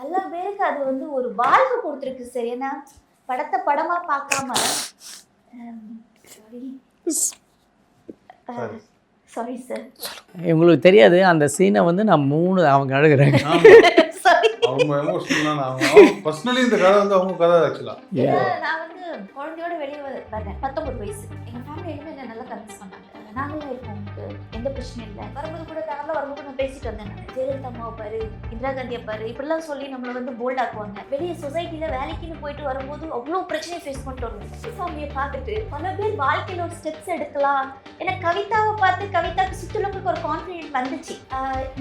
பல பேருக்கு அது வந்து ஒரு வாழ்வு கொடுத்துருக்கு சார். ஏன்னா படத்தை படமா பார்க்காம சாரி சார், உங்களுக்கு தெரியாது அந்த சீனை வந்து நான் 3 அவங்க அழுகுறாங்க. அவங்க எமோஷனல். பர்சனலி இந்த கதை வந்து அவங்க கதை ஆக்சுவலா. நான் வந்து குழந்தையோட வெளியே வரேன், 19 வயசு. எங்க ஃபேமிலி எல்லாமே என்ன நல்லா கன்வின்ஸ் பண்ணாங்க, நாங்களும் இருக்கோம், உங்களுக்கு எந்த பிரச்சனையும் இல்லை. வரும்போது கூட காரில் வரும்போது நான் பேசிட்டு வந்தேன். நான் ஜெயலலிதா அம்மாவை பாரு, இந்திரா காந்தியை பாரு, இப்படிலாம் சொல்லி நம்மளை வந்து போல்ட் ஆக்குவாங்க. வெளியே சொசைட்டியில் வேலைக்குன்னு போயிட்டு வரும்போது அவ்வளோ பிரச்சனையை ஃபேஸ் பண்ணிட்டு வருவோம். ஃபேமிலியை பார்த்துட்டு பல பேர் வாழ்க்கையில் ஒரு ஸ்டெப்ஸ் எடுக்கலாம். ஏன்னா கவிதாவை பார்த்து கவிதாவுக்கு சுற்றுலங்களுக்கு ஒரு கான்ஃபிடென்ட் வந்துச்சு.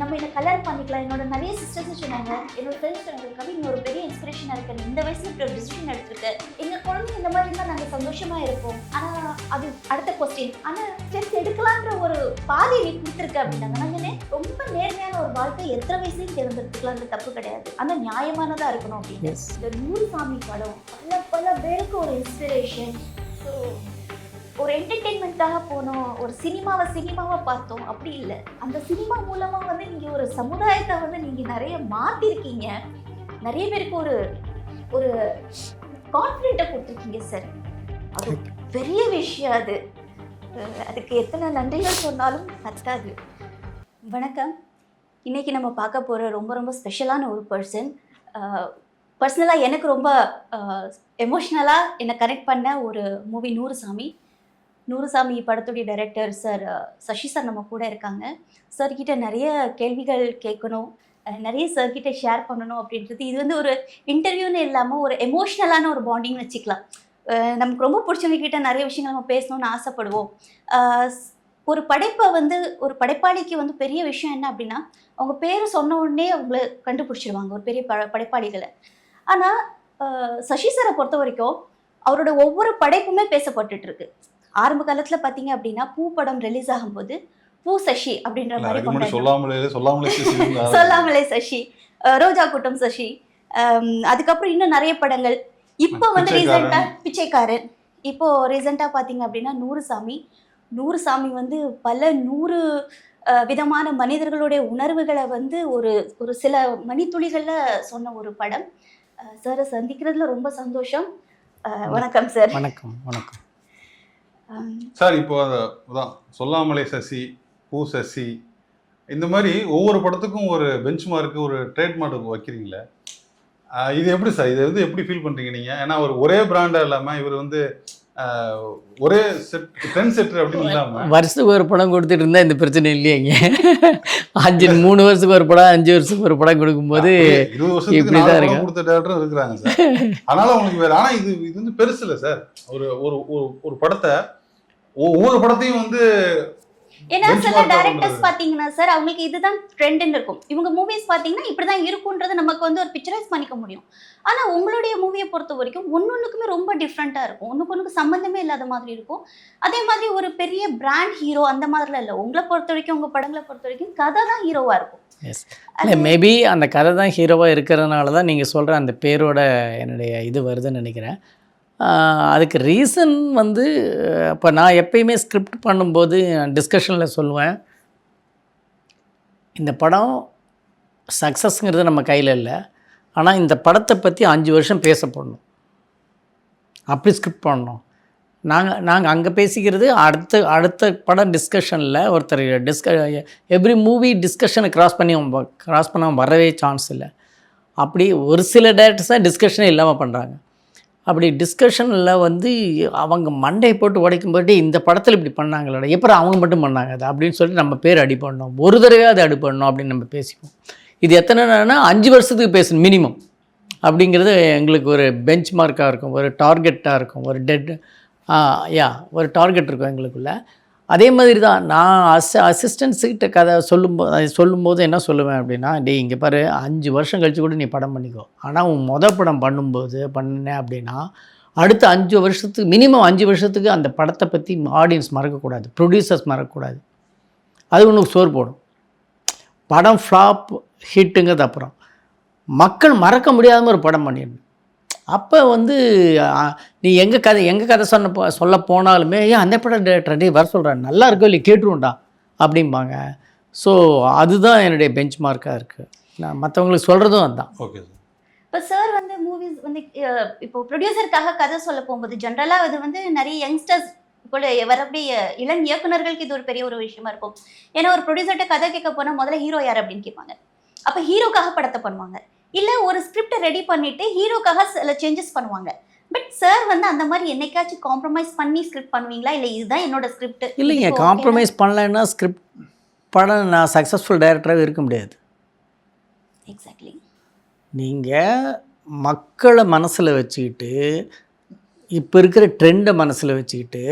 நம்ம என்ன கல்யாணம் பண்ணிக்கலாம். என்னோட நிறைய சிஸ்டர்ஸ் சொன்னாங்க, என்னோட ஃப்ரெண்ட்ஸ் சொன்னாங்க, கவி நீ ஒரு பெரிய இன்ஸ்பிரேஷனாக இருக்கேன், இந்த வயசுல இப்படி ஒரு டிசிஷன் எடுத்துருக்கு. எங்கள் குழந்தை இந்த மாதிரி இருந்தால் நாங்கள் சந்தோஷமாக இருப்போம். ஆனால் அது அடுத்த கொஸ்டின், ஆனால் ஸ்டெப்ஸ் எடுக்கலான்ற ஒரு பாதையை நீ கொடுத்துருக்க அப்படின்னாங்க. நாங்கள் ரொம்ப நேர்மையான ஒரு வாழ்க்கை எத்தனை வயசுலையும் தேர்ந்தெடுத்துக்கலாம்னு தப்பு கிடையாது, ஆனால் நியாயமானதாக இருக்கணும் அப்படின்னு. இந்த நூறுசாமி படம் பல பேருக்கு ஒரு இன்ஸ்பிரேஷன். ஸோ ஒரு என்டர்டெயின்மெண்ட்டாக போனோம், ஒரு சினிமாவை பார்த்தோம், அப்படி இல்லை. அந்த சினிமா மூலமாக வந்து நீங்கள் ஒரு சமுதாயத்தை வந்து நீங்கள் நிறைய மாற்றிருக்கீங்க, நிறைய பேருக்கு ஒரு ஒரு கான்ஃபிடென்ட்டை கொடுத்துருக்கீங்க சார். அது பெரிய விஷயம். அதுக்கு எத்தனை நன்றிகள் சொன்னாலும் பத்தாது. வணக்கம். இன்றைக்கி நம்ம பார்க்க போகிற ரொம்ப ஸ்பெஷலான ஒரு பர்சனலாக எனக்கு ரொம்ப எமோஷ்னலாக என்னை கனெக்ட் பண்ண ஒரு மூவி நூறுசாமி படத்துடைய டைரக்டர் சார் சசி சார் நம்ம கூட இருக்காங்க. சார்கிட்ட நிறைய கேள்விகள் கேட்கணும், நிறைய சார்கிட்ட ஷேர் பண்ணணும் அப்படின்றது. இது வந்து ஒரு இன்டர்வியூன்னு இல்லாமல் ஒரு எமோஷ்னலான ஒரு பாண்டிங்னு வச்சுக்கலாம். நமக்கு ரொம்ப பிடிச்சவங்க கிட்ட நிறைய விஷயங்கள் நம்ம பேசணும்னு ஆசைப்படுவோம். ஒரு படைப்பை வந்து ஒரு படைப்பாளிக்கு வந்து பெரிய விஷயம் என்ன அப்படின்னா, அவங்க பேர் சொன்ன உடனே அவங்கள கண்டுபிடிச்சிடுவாங்க ஒரு பெரிய படைப்பாளிகளை. ஆனால் சசி சாரை பொறுத்த வரைக்கும் அவரோட ஒவ்வொரு படைப்புமே பேசப்பட்டுட்டு இருக்கு. ஆரம்ப காலத்தில் பார்த்தீங்க அப்படின்னா பூ படம் ரிலீஸ் ஆகும்போது பூ சசி அப்படின்ற மாதிரி சொல்லாமலே சசி, ரோஜா கூட்டம் சசி, அதுக்கப்புறம் இன்னும் நிறைய படங்கள். இப்போ வந்து ரீசெண்டாக பிச்சைக்காரன், இப்போ ரீசெண்டாக பார்த்தீங்க அப்படின்னா நூறுசாமி வந்து பல 100 விதமான மனிதர்களுடைய உணர்வுகளை வந்து ஒரு சில மணித்துளிகளில் சொன்ன ஒரு படம். சாரை சந்திக்கிறதுல ரொம்ப சந்தோஷம். வணக்கம் சார். வணக்கம். சார், இப்போ அதான் சொல்லாமலே சசி, பூ சசி, இந்த மாதிரி ஒவ்வொரு படத்துக்கும் ஒரு பெஞ்ச் மார்க்கு, ஒரு ட்ரேட்மார்க் வைக்கிறீங்களே, இது எப்படி சார்? இது வந்து எப்படி ஃபீல் பண்ணுறீங்க நீங்கள்? ஏன்னா ஒரே பிராண்டாக இல்லாமல் இவர் வந்து ஒரே ட்ரெண்ட் செட்டர் அப்படின்னு இல்லாமல் வருஷத்துக்கு ஒரு படம் கொடுத்துட்டு இருந்தால் இந்த பிரச்சனை இல்லையேங்க. 3 வருஷத்துக்கு ஒரு படம், 5 வருஷத்துக்கு ஒரு படம் கொடுக்கும்போது 20 வருஷத்துக்கு 4 படம் கொடுத்த டேரக்டரும் இருக்கிறாங்க சார். அதனால உங்களுக்கு வேறு. ஆனால் இது வந்து பெருசு இல்லை சார். ஒரு படத்தை ஒவ்வொரு படத்தையும் வந்து ஏன்னா சில டைரக்டர்ஸ் பார்த்தீங்கன்னா சார் அவங்களுக்கு இதுதான் ட்ரெண்டுன்னு இருக்கும். இவங்க மூவிஸ் பார்த்தீங்கன்னா இப்படி தான் இருக்குன்றது நமக்கு வந்து ஒரு பிக்சரைஸ் பண்ணிக்க முடியும். ஆனால் உங்களுடைய மூவியை பொறுத்த வரைக்கும் ஒன்றுக்குமே ரொம்ப டிஃப்ரெண்ட்டாக இருக்கும், ஒன்றுக்கு சம்மந்தமே இல்லாத மாதிரி இருக்கும். அதே மாதிரி ஒரு பெரிய பிராண்ட் ஹீரோ அந்த மாதிரிலாம் இல்லை. உங்களை பொறுத்த வரைக்கும், உங்கள் படங்களை பொறுத்த வரைக்கும் கதை தான் ஹீரோவாக இருக்கும். இல்லை, மேபி அந்த கதை தான் ஹீரோவாக இருக்கிறதுனால தான் நீங்கள் சொல்கிற அந்த பேரோட என்னுடைய இது வருதுன்னு நினைக்கிறேன். அதுக்கு ரீசன் வந்து இப்போ நான் எப்பயுமே ஸ்கிரிப்ட் பண்ணும்போது டிஸ்கஷனில் சொல்லுவேன், இந்த படம் சக்ஸஸ்ங்கிறது நம்ம கையில் இல்லை, ஆனால் இந்த படத்தை பற்றி 5 வருஷம் பேசப்படணும், அப்படி ஸ்கிரிப்ட் பண்ணணும். நாங்கள் அங்கே பேசிக்கிறது அடுத்த படம் டிஸ்கஷனில் ஒருத்தர் எவ்ரி மூவி டிஸ்கஷனை கிராஸ் பண்ணாமல் வரவே சான்ஸ் இல்லை. அப்படி ஒரு சில டேரக்டர்ஸாக டிஸ்கஷனே இல்லாமல் பண்ணுறாங்க. அப்படி டிஸ்கஷனில் வந்து அவங்க மண்டையை போட்டு உடைக்கும்போது இந்த படத்தில் இப்படி பண்ணாங்களா, எப்போ அவங்க மட்டும் பண்ணாங்க அது அப்படின்னு சொல்லிட்டு நம்ம பேர் அடி பண்ணோம், ஒரு தடவை அது அடி பண்ணோம் அப்படின்னு நம்ம பேசிப்போம். இது எத்தனைனா 5 வருஷத்துக்கு பேசணும் மினிமம் அப்படிங்கிறது எங்களுக்கு ஒரு பெஞ்ச் மார்க்காக இருக்கும், ஒரு டார்கெட்டாக இருக்கும், ஒரு டார்கெட் இருக்கும் எங்களுக்குள்ள. அதே மாதிரி தான் நான் அசிஸ்டன்ஸுக்கிட்ட கதை சொல்லும்போது என்ன சொல்லுவேன் அப்படின்னா, இங்கே பாரு 5 வருஷம் கழித்து கூட நீ படம் பண்ணிக்கோ, ஆனால் உன் படம் பண்ணேன் அப்படின்னா அடுத்த 5 வருஷத்துக்கு மினிமம் 5 வருஷத்துக்கு அந்த படத்தை பற்றி ஆடியன்ஸ் மறக்கக்கூடாது, ப்ரொடியூசர்ஸ் மறக்கக்கூடாது. அது உனக்கு சோறு போடும். படம் ஃப்ளாப் ஹிட்டுங்கிறது அப்புறம் மக்கள் மறக்க முடியாத ஒரு படம் பண்ணிடணும். அப்போ வந்து நீ எங்கள் கதை சொல்ல போனாலுமே அந்த படம் டேரக்டர் வர சொல்கிறேன், நல்லா இருக்கோ இல்லை கேட்டுருவோண்டா அப்படிம்பாங்க. ஸோ அதுதான் என்னுடைய பெஞ்ச் மார்க்காக இருக்குது. நான் மற்றவங்களுக்கு சொல்கிறதும் அதுதான். Okay sir. இப்போ சார் வந்து மூவிஸ் வந்து இப்போ ப்ரொடியூசருக்காக கதை சொல்ல போகும்போது ஜென்ரலாக அது வந்து நிறைய யங்ஸ்டர்ஸ் இப்போ வரக்கூடிய இளம் இயக்குனர்களுக்கு இது ஒரு பெரிய ஒரு விஷயமா இருக்கும். ஏன்னா ஒரு ப்ரொடியூசர்கிட்ட கதை கேட்க போனால் முதல்ல ஹீரோ யார் அப்படின்னு கேட்பாங்க. அப்போ ஹீரோக்காக படத்தை பண்ணுவாங்க, இல்லை ஒரு ஸ்கிரிப்டை ரெடி பண்ணிட்டு ஹீரோக்காக சில சேஞ்சஸ் பண்ணுவாங்க. பட் சார் வந்து அந்த மாதிரி என்னைக்காச்சும் காம்ப்ரமைஸ் பண்ணி ஸ்கிரிப்ட் பண்ணுவீங்களா, இல்லை இதுதான் என்னோட ஸ்கிரிப்ட்? இல்லைங்க, காம்ப்ரமைஸ் பண்ணலைன்னா ஸ்கிரிப்ட் படம் நான் சக்ஸஸ்ஃபுல் டைரக்டராகவே இருக்க முடியாது. எக்ஸாக்ட்லி. நீங்கள் மக்களை மனசில் வச்சுக்கிட்டு, இப்போ இருக்கிற ட்ரெண்டை மனசில் வச்சுக்கிட்டு,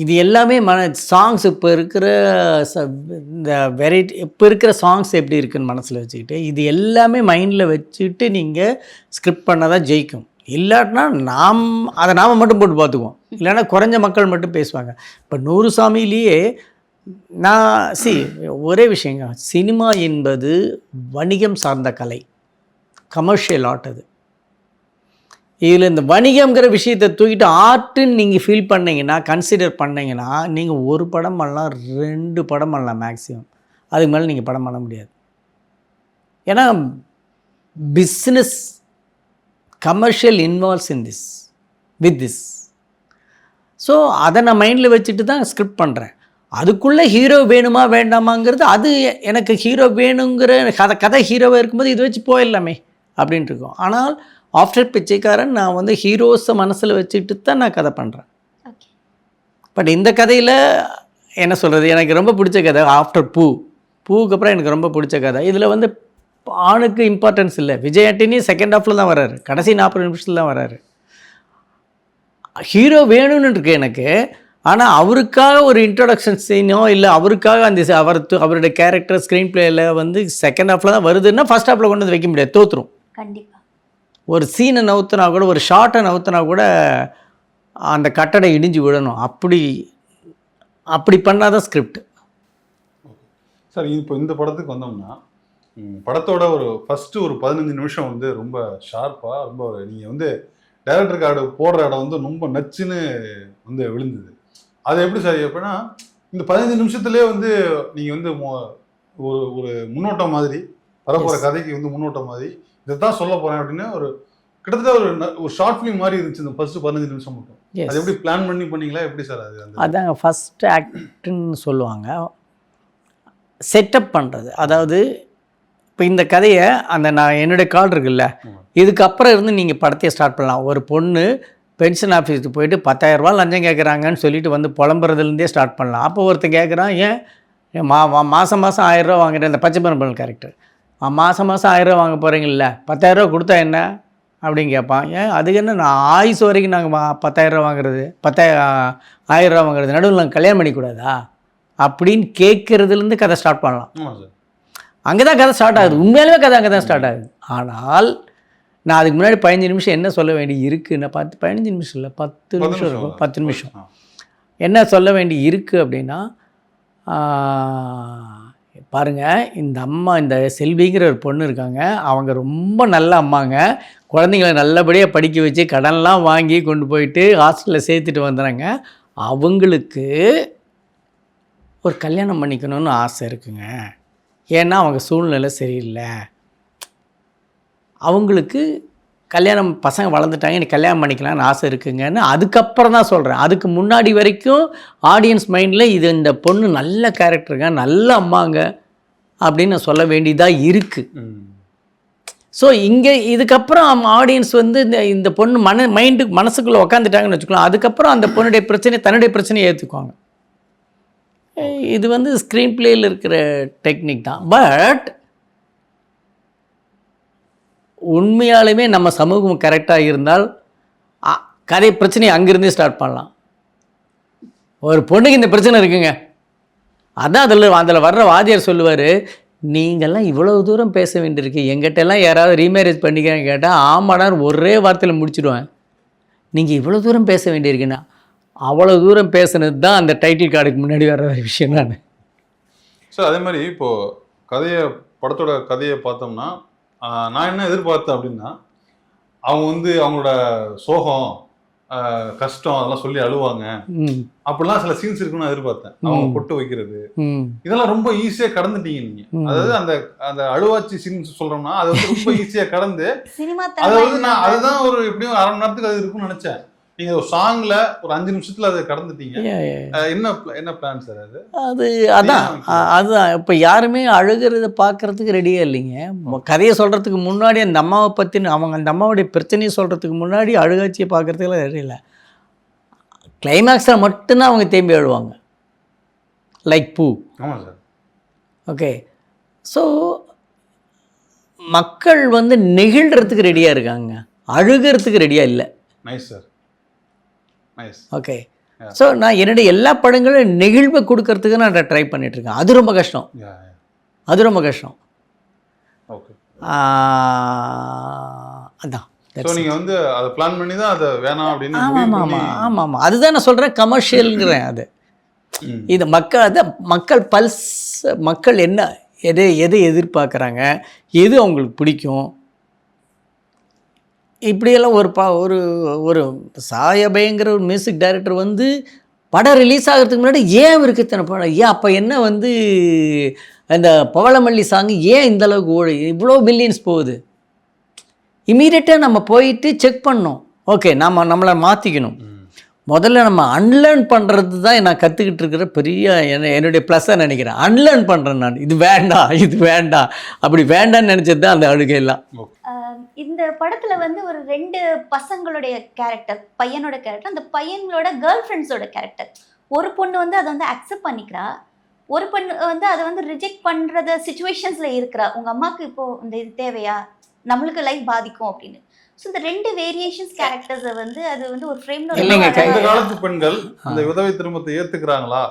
இது எல்லாமே சாங்ஸ் இப்போ இருக்கிற இந்த வெரைட்டி இப்போ இருக்கிற சாங்ஸ் எப்படி இருக்குன்னு மனசில் வச்சுக்கிட்டு, இது எல்லாமே மைண்டில் வச்சுக்கிட்டு நீங்கள் ஸ்கிரிப்ட் பண்ணால் தான் ஜெயிக்கும். இல்லாட்டினா அதை நாம் மட்டும் போட்டு பார்த்துக்குவோம். இல்லைன்னா குறைஞ்ச மக்கள் மட்டும் பேசுவாங்க. இப்போ 100 சாமியிலேயே ஒரே விஷயங்க, சினிமா என்பது வணிகம் சார்ந்த கலை, கமர்ஷியல் ஆர்ட். அது இதில் இந்த வணிகம்ங்கிற விஷயத்தை தூக்கிட்டு ஆர்ட்டுன்னு நீங்கள் ஃபீல் பண்ணிங்கன்னா, கன்சிடர் பண்ணிங்கன்னா, நீங்கள் ஒரு படம் பண்ணலாம், 2 படம் பண்ணலாம் மேக்ஸிமம். அதுக்கு மேலே நீங்கள் படம் பண்ண முடியாது. ஏன்னா business commercial involves in this. So அதை நான் மைண்டில் வச்சுட்டு தான் ஸ்கிரிப்ட் பண்ணுறேன். அதுக்குள்ளே ஹீரோ வேணுமா வேண்டாமாங்கிறது, அது எனக்கு ஹீரோ வேணுங்கிற கதை ஹீரோவாக இருக்கும்போது இது வச்சு போயிடலாமே அப்படின்ட்டு இருக்கும். ஆனால் ஆஃப்டர் பிச்சைக்காரன் நான் வந்து ஹீரோஸை மனசில் வச்சுட்டு தான் நான் கதை பண்ணுறேன். பட் இந்த கதையில் என்ன சொல்கிறது, எனக்கு ரொம்ப பிடிச்ச கதை ஆஃப்டர் பூவுக்கு அப்புறம் எனக்கு ரொம்ப பிடிச்ச கதை. இதில் வந்து ஆணுக்கு இம்பார்ட்டன்ஸ் இல்லை. விஜய் ஆண்டனி செகண்ட் ஹாஃபில் தான் வர்றாரு, கடைசி 40 நிமிஷத்தில் தான் வர்றாரு. ஹீரோ வேணும்னு இருக்கு எனக்கு. ஆனால் அவருக்காக ஒரு இன்ட்ரொடக்ஷன் சீனோ இல்லை அவருக்காக அந்த அவருடைய கேரக்டர் ஸ்க்ரீன் பிளேயில் வந்து செகண்ட் ஹாஃபில் தான் வருதுன்னா ஃபர்ஸ்ட் ஹாஃபில் கொண்டு வந்து வைக்க முடியாது, தோற்றுரும். கண்டிப்பாக ஒரு சீனை நவுத்தினா கூட, ஒரு ஷார்ட்டை நவுத்தினா கூட அந்த கட்டடை இடிஞ்சு விடணும். அப்படி பண்ணாதான் ஸ்கிரிப்ட். சார், இப்போ இந்த படத்துக்கு வந்தோம்னா, படத்தோட ஃபஸ்ட்டு ஒரு 15 நிமிஷம் வந்து ரொம்ப ஷார்ப்பாக, ரொம்ப நீங்கள் வந்து டைரக்டர் கார்டு போடுற இடம் வந்து ரொம்ப நச்சுன்னு வந்து விழுந்தது. அது எப்படி சார்? எப்படின்னா இந்த 15 நிமிஷத்துலேயே வந்து நீங்கள் வந்து ஒரு முன்னோட்டம் மாதிரி, வரப்போகிற கதைக்கு வந்து முன்னோட்டம் மாதிரி, இதை தான் சொல்ல போகிறேன் அப்படின்னு கிட்டத்தட்ட ஒரு ஷார்ட் ஃபிலிம் மாதிரி இருந்துச்சு இந்த ஃபர்ஸ்ட் 15 நிமிஷம் மட்டும். அது எப்படி பிளான் பண்ணீங்களா, எப்படி சார்? அதாங்க ஃபஸ்ட் ஆக்ட்னு சொல்லுவாங்க, செட்டப் பண்ணுறது. அதாவது இப்போ இந்த கதையை என்னுடைய கால் இருக்குல்ல, இதுக்கப்புறம் இருந்து நீங்கள் படத்தையே ஸ்டார்ட் பண்ணலாம். ஒரு பொண்ணு பென்ஷன் ஆஃபீஸுக்கு போயிட்டு 10,000 ரூபா லஞ்சம் கேட்குறாங்கன்னு சொல்லிட்டு வந்து புலம்புறதுலேருந்தே ஸ்டார்ட் பண்ணலாம். அப்போ ஒருத்தன் கேட்குறான், ஏன் மாதம் 1000 ரூபா வாங்குறேன், இந்த பச்சை பரம்பல் கேரக்டர், மாதம் 1000 ரூபா வாங்க போகிறீங்கள, 10,000 ரூபா கொடுத்தா என்ன அப்படின்னு கேட்பான். ஏன் அதுக்கு என்ன, நான் ஆயுசு வரைக்கும் நாங்கள் 10,000 ரூபா வாங்குறது, 10,000 ரூபா வாங்குறது, நடுவில் நாங்கள் கல்யாணம் பண்ணிக்கூடாதா அப்படின்னு கேட்குறதுலேருந்து கதை ஸ்டார்ட் பண்ணலாம். அங்கே தான் கதை ஸ்டார்ட் ஆகுது. உண்மையாலுமே கதை அங்கே தான் ஸ்டார்ட் ஆகுது. ஆனால் நான் அதுக்கு முன்னாடி 15 நிமிஷம் என்ன சொல்ல வேண்டி இருக்குன்னு 15 நிமிஷம் இல்லை 10 நிமிஷம் இருக்கும். 10 நிமிஷம் என்ன சொல்ல வேண்டி இருக்குது அப்படின்னா, பாருங்கள், இந்த அம்மா, இந்த செல்விங்கிற ஒரு பொண்ணு இருக்காங்க, அவங்க ரொம்ப நல்ல அம்மாங்க. குழந்தைங்கள நல்லபடியாக படிக்க வச்சு கடன்லாம் வாங்கி கொண்டு போயிட்டு ஹாஸ்டலில் சேர்த்துட்டு வந்துடுறாங்க. அவங்களுக்கு ஒரு கல்யாணம் பண்ணிக்கணும்னு ஆசை இருக்குங்க. ஏன்னா அவங்க சூழ்நிலை சரியில்லை, அவங்களுக்கு கல்யாணம், பசங்க வளர்ந்துட்டாங்க, எனக்கு கல்யாணம் பண்ணிக்கலாம்னு ஆசை இருக்குங்கன்னு அதுக்கப்புறம் தான் சொல்கிறேன். அதுக்கு முன்னாடி வரைக்கும் ஆடியன்ஸ் மைண்டில் இந்த பொண்ணு நல்ல கேரக்டருங்க, நல்ல அம்மாங்க அப்படின்னு நான் சொல்ல வேண்டியதாக இருக்குது. ஸோ இங்கே இதுக்கப்புறம் ஆடியன்ஸ் வந்து இந்த பொண்ணு மனசுக்குள்ளே உக்காந்துட்டாங்கன்னு வச்சுக்கலாம். அதுக்கப்புறம் அந்த பொண்ணுடைய பிரச்சனை, தன்னுடைய பிரச்சனையை ஏற்றுக்குவாங்க. இது வந்து ஸ்க்ரீன் பிளேயில் இருக்கிற டெக்னிக் தான். பட் உண்மையாலுமே நம்ம சமூகம் கரெக்டாக இருந்தால் கதை பிரச்சனையை அங்கேருந்தே ஸ்டார்ட் பண்ணலாம். ஒரு பொண்ணுக்கு இந்த பிரச்சனை இருக்குங்க, அதான் அதில் வர்ற வாத்தியார் சொல்லுவார், நீங்கள்லாம் இவ்வளோ தூரம் பேச வேண்டியிருக்கு, எங்கிட்டெல்லாம் யாராவது ரீமேரேஜ் பண்ணிக்கிறேன்னு கேட்டால் ஆமாடான்னு ஒரே வார்த்தையில் முடிச்சுடுவேன். நீங்கள் இவ்வளோ தூரம் பேச வேண்டியிருக்குன்னா, அவ்வளோ தூரம் பேசுனது தான் அந்த டைட்டில் கார்டுக்கு முன்னாடி வர்ற விஷயம். சார், அதே மாதிரி இப்போது படத்தோட கதையை பார்த்தோம்னா, நான் என்ன எதிர்பார்த்தேன் அப்படின்னா, அவங்க வந்து அவங்களோட சோகம், கஷ்டம் அதெல்லாம் சொல்லி அழுவாங்க, ம் அப்படிலாம் சில சீன்ஸ் இருக்குன்னு நான் எதிர்பார்த்தேன். அவங்க பொட்டு வைக்கிறது ம் இதெல்லாம் ரொம்ப ஈஸியா கடந்துட்டீங்க நீங்க. அதாவது அந்த அந்த அழுவாச்சி சீன்ஸ் சொல்றோம்னா அது வந்து ரொம்ப ஈஸியா கடந்து சினிமா அதை வந்து நான் அதுதான் ஒரு எப்படியும் 1/2 மணி நேரத்துக்கு அது இருக்கும்னு நினைச்சேன். நீங்க ஒரு சாங்ல ஒரு 5 நிமிஷத்துல அதை கடந்துட்டீங்க. என்ன பிளான் சார் அது? அது அதான் அதுதான் இப்போ யாருமே அழுகிறத பார்க்கறதுக்கு ரெடியாக இல்லைங்க. கதையை சொல்கிறதுக்கு முன்னாடி அந்த அம்மாவை பற்றின அந்த அம்மாவுடைய பிரச்சனையை சொல்கிறதுக்கு முன்னாடி அழுகாட்சியை பார்க்குறதுக்குலாம் ரெடி இல்லை. கிளைமேக்ஸில் மட்டும்தான் அவங்க தேம்பி அழுவாங்க, லைக் பூ. ஆமாம் சார். ஓகே, ஸோ மக்கள் வந்து நெகிழ்கிறதுக்கு ரெடியாக இருக்காங்க, அழுகிறதுக்கு ரெடியாக இல்லை. Nice sir, nice. Okay, so நான் என்னுடைய எல்லா படங்களும் நெகிழ்வை கொடுக்கறதுக்கு நான் ட்ரை பண்ணிகிட்ருக்கேன். அது ரொம்ப கஷ்டம், அது ரொம்ப கஷ்டம். ஓகே, அதான். ஸோ நீங்கள் வந்து அதை பிளான் பண்ணி தான் அதை வேணாம் அப்படின்னு. ஆமாம் ஆமாம் ஆமாம் ஆமாம், அதுதான் நான் சொல்கிறேன், கமர்ஷியலுங்கிறேன். அது இது மக்கள், அதை மக்கள் பல்ஸ், மக்கள் என்ன எதை எதிர்பார்க்குறாங்க, எது அவங்களுக்கு பிடிக்கும், இப்படியெல்லாம் ஒரு ஒரு சாயபயங்கிற ஒரு மியூசிக் டைரக்டர் வந்து படம் ரிலீஸ் ஆகிறதுக்கு முன்னாடி ஏன் இவருக்கு இத்தனை படம், ஏன் அப்போ என்ன வந்து அந்த பவளமல்லி சாங் ஏன் இந்தளவுக்கு இவ்வளோ பில்லியன்ஸ் போகுது, இமீடியட்டாக நம்ம போயிட்டு செக் பண்ணோம். ஓகே, நம்மளை மாற்றிக்கணும். முதல்ல நம்ம அன்லேர்ன் பண்ணுறது தான் நான் கற்றுக்கிட்டு இருக்கிற பெரிய என்னுடைய ப்ளஸ்ஸாக நினைக்கிறேன். அன்லேர்ன் பண்ணுறேன் நான், இது வேண்டாம் அப்படி வேண்டான்னு நினச்சது தான் அந்த அழுகையெல்லாம். இந்த படத்துல வந்து ஒரு 2 பசங்களுடைய கேரக்டர், பையனோட கேரக்டர், அந்த பையனோட கேர்ள் ஃப்ரெண்ட்ஸோட கேரக்டர். ஒரு பொண்ணு வந்து அதை வந்து அக்செப்ட் பண்ணிக்கிறா, ஒரு பொண்ணு வந்து அதை வந்து ரிஜெக்ட் பண்றத சிச்சுவேஷன்ஸ்ல இருக்கிறா. உங்க அம்மாவுக்கு இப்போ இந்த இது தேவையா, நம்மளுக்கு லைஃப் பாதிக்கும் அப்படின்னு. ஸோ இந்த 2 வேரியேஷன்ஸ் கேரக்டர்ஸை வந்து அது வந்து ஒரு ஃப்ரேம்ல. இந்த காலத்து பெண்கள் அந்த விதவை திருமணத்தை ஏத்துக்கிறாங்களா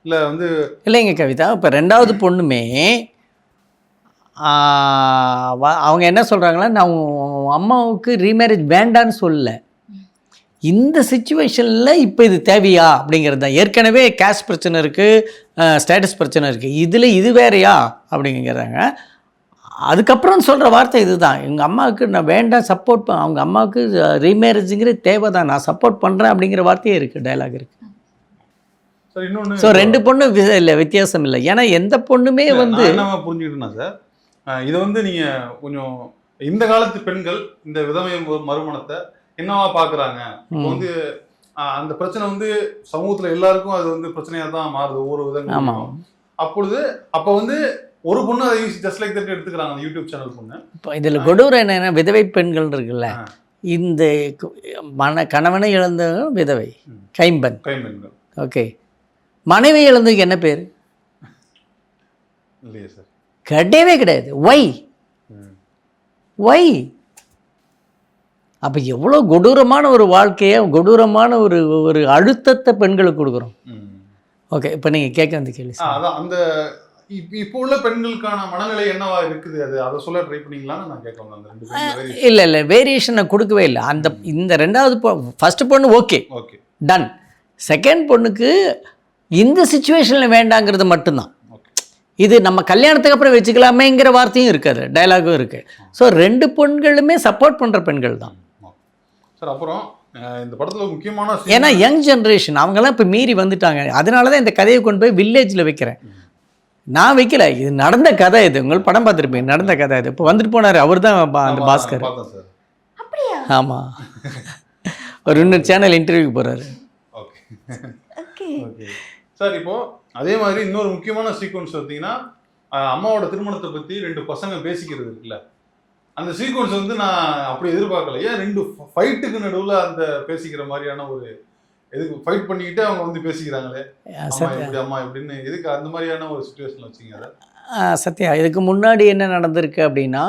இல்லை வந்து? இல்லைங்க கவிதா, இப்போ 2வது பொண்ணுமே அவங்க என்ன சொல்கிறாங்களா, நான் அம்மாவுக்கு ரீமேரேஜ் வேண்டான்னு சொல்லலை, இந்த சுச்சுவேஷனில் இப்போ இது தேவையா அப்படிங்கிறது தான். ஏற்கனவே கேஸ்ட் பிரச்சனை இருக்குது, ஸ்டேட்டஸ் பிரச்சனை இருக்குது, இதில் இது வேறையா அப்படிங்கிறாங்க. அதுக்கப்புறம் சொல்கிற வார்த்தை இதுதான், எங்கள் அம்மாவுக்கு நான் வேண்டாம் சப்போர்ட் அவங்க அம்மாவுக்கு ரீமேரேஜுங்கிற தேவை தான், நான் சப்போர்ட் பண்ணுறேன் அப்படிங்கிற வார்த்தையே இருக்குது, டைலாக் இருக்குது. ஸோ 2 பொண்ணு இல்லை, வித்தியாசம் இல்லை. ஏன்னா எந்த பொண்ணுமே வந்து என்ன புரிஞ்சுக்கிட்டேன்னா சார், இதை வந்து நீங்கள் கொஞ்சம் இந்த காலத்து பெண்கள் இந்த விதவை மறுமணத்தை என்னவா பார்க்குறாங்க, இப்போ வந்து அந்த பிரச்சனை வந்து சமூகத்தில் எல்லாருக்கும் அது வந்து பிரச்சனையாக தான் மாறுது ஒவ்வொரு விதங்களும். அப்போ வந்து ஒரு பொண்ணு அதை ஜஸ்ட் லைக் தட் எடுத்துக்கிறாங்க அந்த யூடியூப் சேனல் பொண்ணு. இப்போ இதில் கொடூரம் என்னென்னா, விதவை பெண்கள் இருக்குல்ல, இந்த கணவனை இழந்த விதவை கைம்பெண்கள். ஓகே, மனைவி இழந்ததுக்கு என்ன பேர்? இல்லையே சார், கிடையவே கிடையாது. ஒய் அப்போ எவ்வளோ கொடூரமான ஒரு வாழ்க்கையை, கொடூரமான ஒரு அழுத்தத்தை பெண்களுக்கு கொடுக்குறோம். ஓகே, இப்போ நீங்கள் கேட்க வந்து கேள்வி அதான் அந்த இப்போ உள்ள பெண்களுக்கான மனநிலை என்னவா இருக்குது, அதை சொல்ல ட்ரை பண்ணீங்களான்னு நான் கேட்க. இல்லை வேரியேஷனை கொடுக்கவே இல்லை. இந்த 2வது ஃபர்ஸ்ட் பொண்ணு ஓகே டன், செகண்ட் பொண்ணுக்கு இந்த சுச்சுவேஷனில் வேண்டாங்கிறது மட்டும்தான். இது நம்ம கல்யாணத்துக்கு அப்புறம் வச்சுக்கலாமேங்கிற வார்த்தையும் இருக்காது, டைலாகும் இருக்குது. ஸோ 2 பொண்களுமே சப்போர்ட் பண்ணுற பெண்கள் தான் சார். அப்புறம் இந்த படத்தில் முக்கியமான, ஏன்னா யங் ஜென்ரேஷன் அவங்கெல்லாம் இப்போ மீறி வந்துட்டாங்க. அதனால தான் இந்த கதையை கொண்டு போய் வில்லேஜில் வைக்கிறேன். நான் வைக்கல, இது நடந்த கதை, இது உங்கள் படம் பார்த்துருப்பீங்க, நடந்த கதை இது. இப்போ வந்துட்டு போனார் அவர் தான் அந்த பாஸ்கர். ஆமாம், ஒரு இன்னொரு சேனல் இன்டர்வியூக்கு போகிறாரு. சார் இப்போ அதே மாதிரி இன்னொரு முக்கியமான சீக்வன்ஸ் பார்த்தீங்கன்னா, அம்மாவோட திருமணத்தை பற்றி 2 பசங்க பேசிக்கிறது இருக்குல்ல, அந்த சீக்வன்ஸ் வந்து நான் அப்படி எதிர்பார்க்கல. ஏன் 2 ஃபைட்டுக்கு நடுவில் அந்த பேசிக்கிற மாதிரியான ஒரு எதுக்கு ஃபைட் பண்ணிக்கிட்டு அவங்க வந்து பேசிக்கிறாங்களே, அம்மா எப்படின்னு, எதுக்கு அந்த மாதிரியான ஒரு சுச்சுவேஷன் வச்சிங்க அதை? சத்யா, இதுக்கு முன்னாடி என்ன நடந்திருக்கு அப்படின்னா,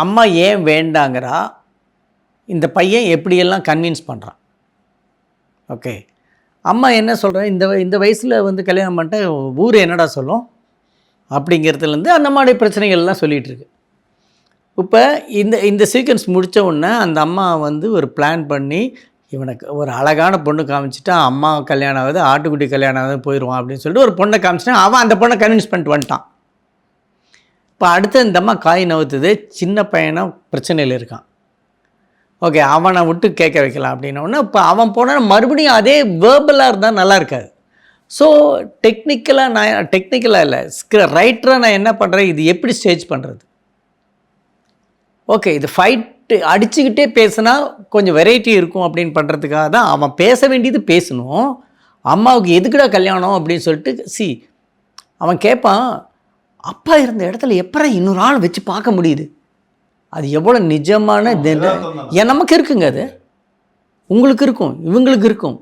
அம்மா ஏன் வேண்டாங்கிறா, இந்த பையன் எப்படியெல்லாம் கன்வின்ஸ் பண்ணுறான். ஓகே, அம்மா என்ன சொல்கிறேன், இந்த வயசில் வந்து கல்யாணம் பண்ணிட்டு ஊர் என்னடா சொல்லும் அப்படிங்கிறதுலேருந்து அந்த மாதிரி பிரச்சனைகள்லாம் சொல்லிகிட்ருக்கு. இப்போ இந்த சீக்வன்ஸ் முடித்த உடனே அந்த அம்மா வந்து ஒரு பிளான் பண்ணி, இவனுக்கு ஒரு அழகான பொண்ணு காமிச்சிட்டா அம்மா கல்யாணம் ஆகுது, ஆட்டுக்குட்டி கல்யாணம் ஆகுது, போயிடுவான் அப்படின்னு சொல்லிட்டு ஒரு பொண்ணை காமிச்சிட்டான். அவன் அந்த பொண்ணை கன்வின்ஸ் பண்ணிட்டு வந்துட்டான். இப்போ அடுத்து இந்த அம்மா காய் நவுத்துது, சின்ன பையனை பிரச்சனையில் இருக்கான். ஓகே அவனை விட்டு கேட்க வைக்கலாம் அப்படின்னோடனே இப்போ அவன் போனால் மறுபடியும் அதே வேர்பலாக இருந்தால் நல்லா இருக்காது. ஸோ டெக்னிக்கலாக இல்லை ரைட்டராக நான் என்ன பண்ணுறேன், இது எப்படி ஸ்டேஜ் பண்ணுறது. ஓகே இது ஃபைட்டு அடிச்சுக்கிட்டே பேசுனா கொஞ்சம் வெரைட்டி இருக்கும் அப்படின்னு பண்ணுறதுக்காக தான் அவன் பேச வேண்டியது பேசணும். அம்மாவுக்கு எதுக்குடா கல்யாணம் அப்படின்னு சொல்லிட்டு அவன் கேட்பான், அப்பா இருந்த இடத்துல எப்பறம் இன்னொரு ஆள் வச்சு பார்க்க முடியுது, அது எவ்வளோ நிஜமான நமக்கு இருக்குங்க, அது உங்களுக்கு இருக்கும், இவங்களுக்கு இருக்கும்.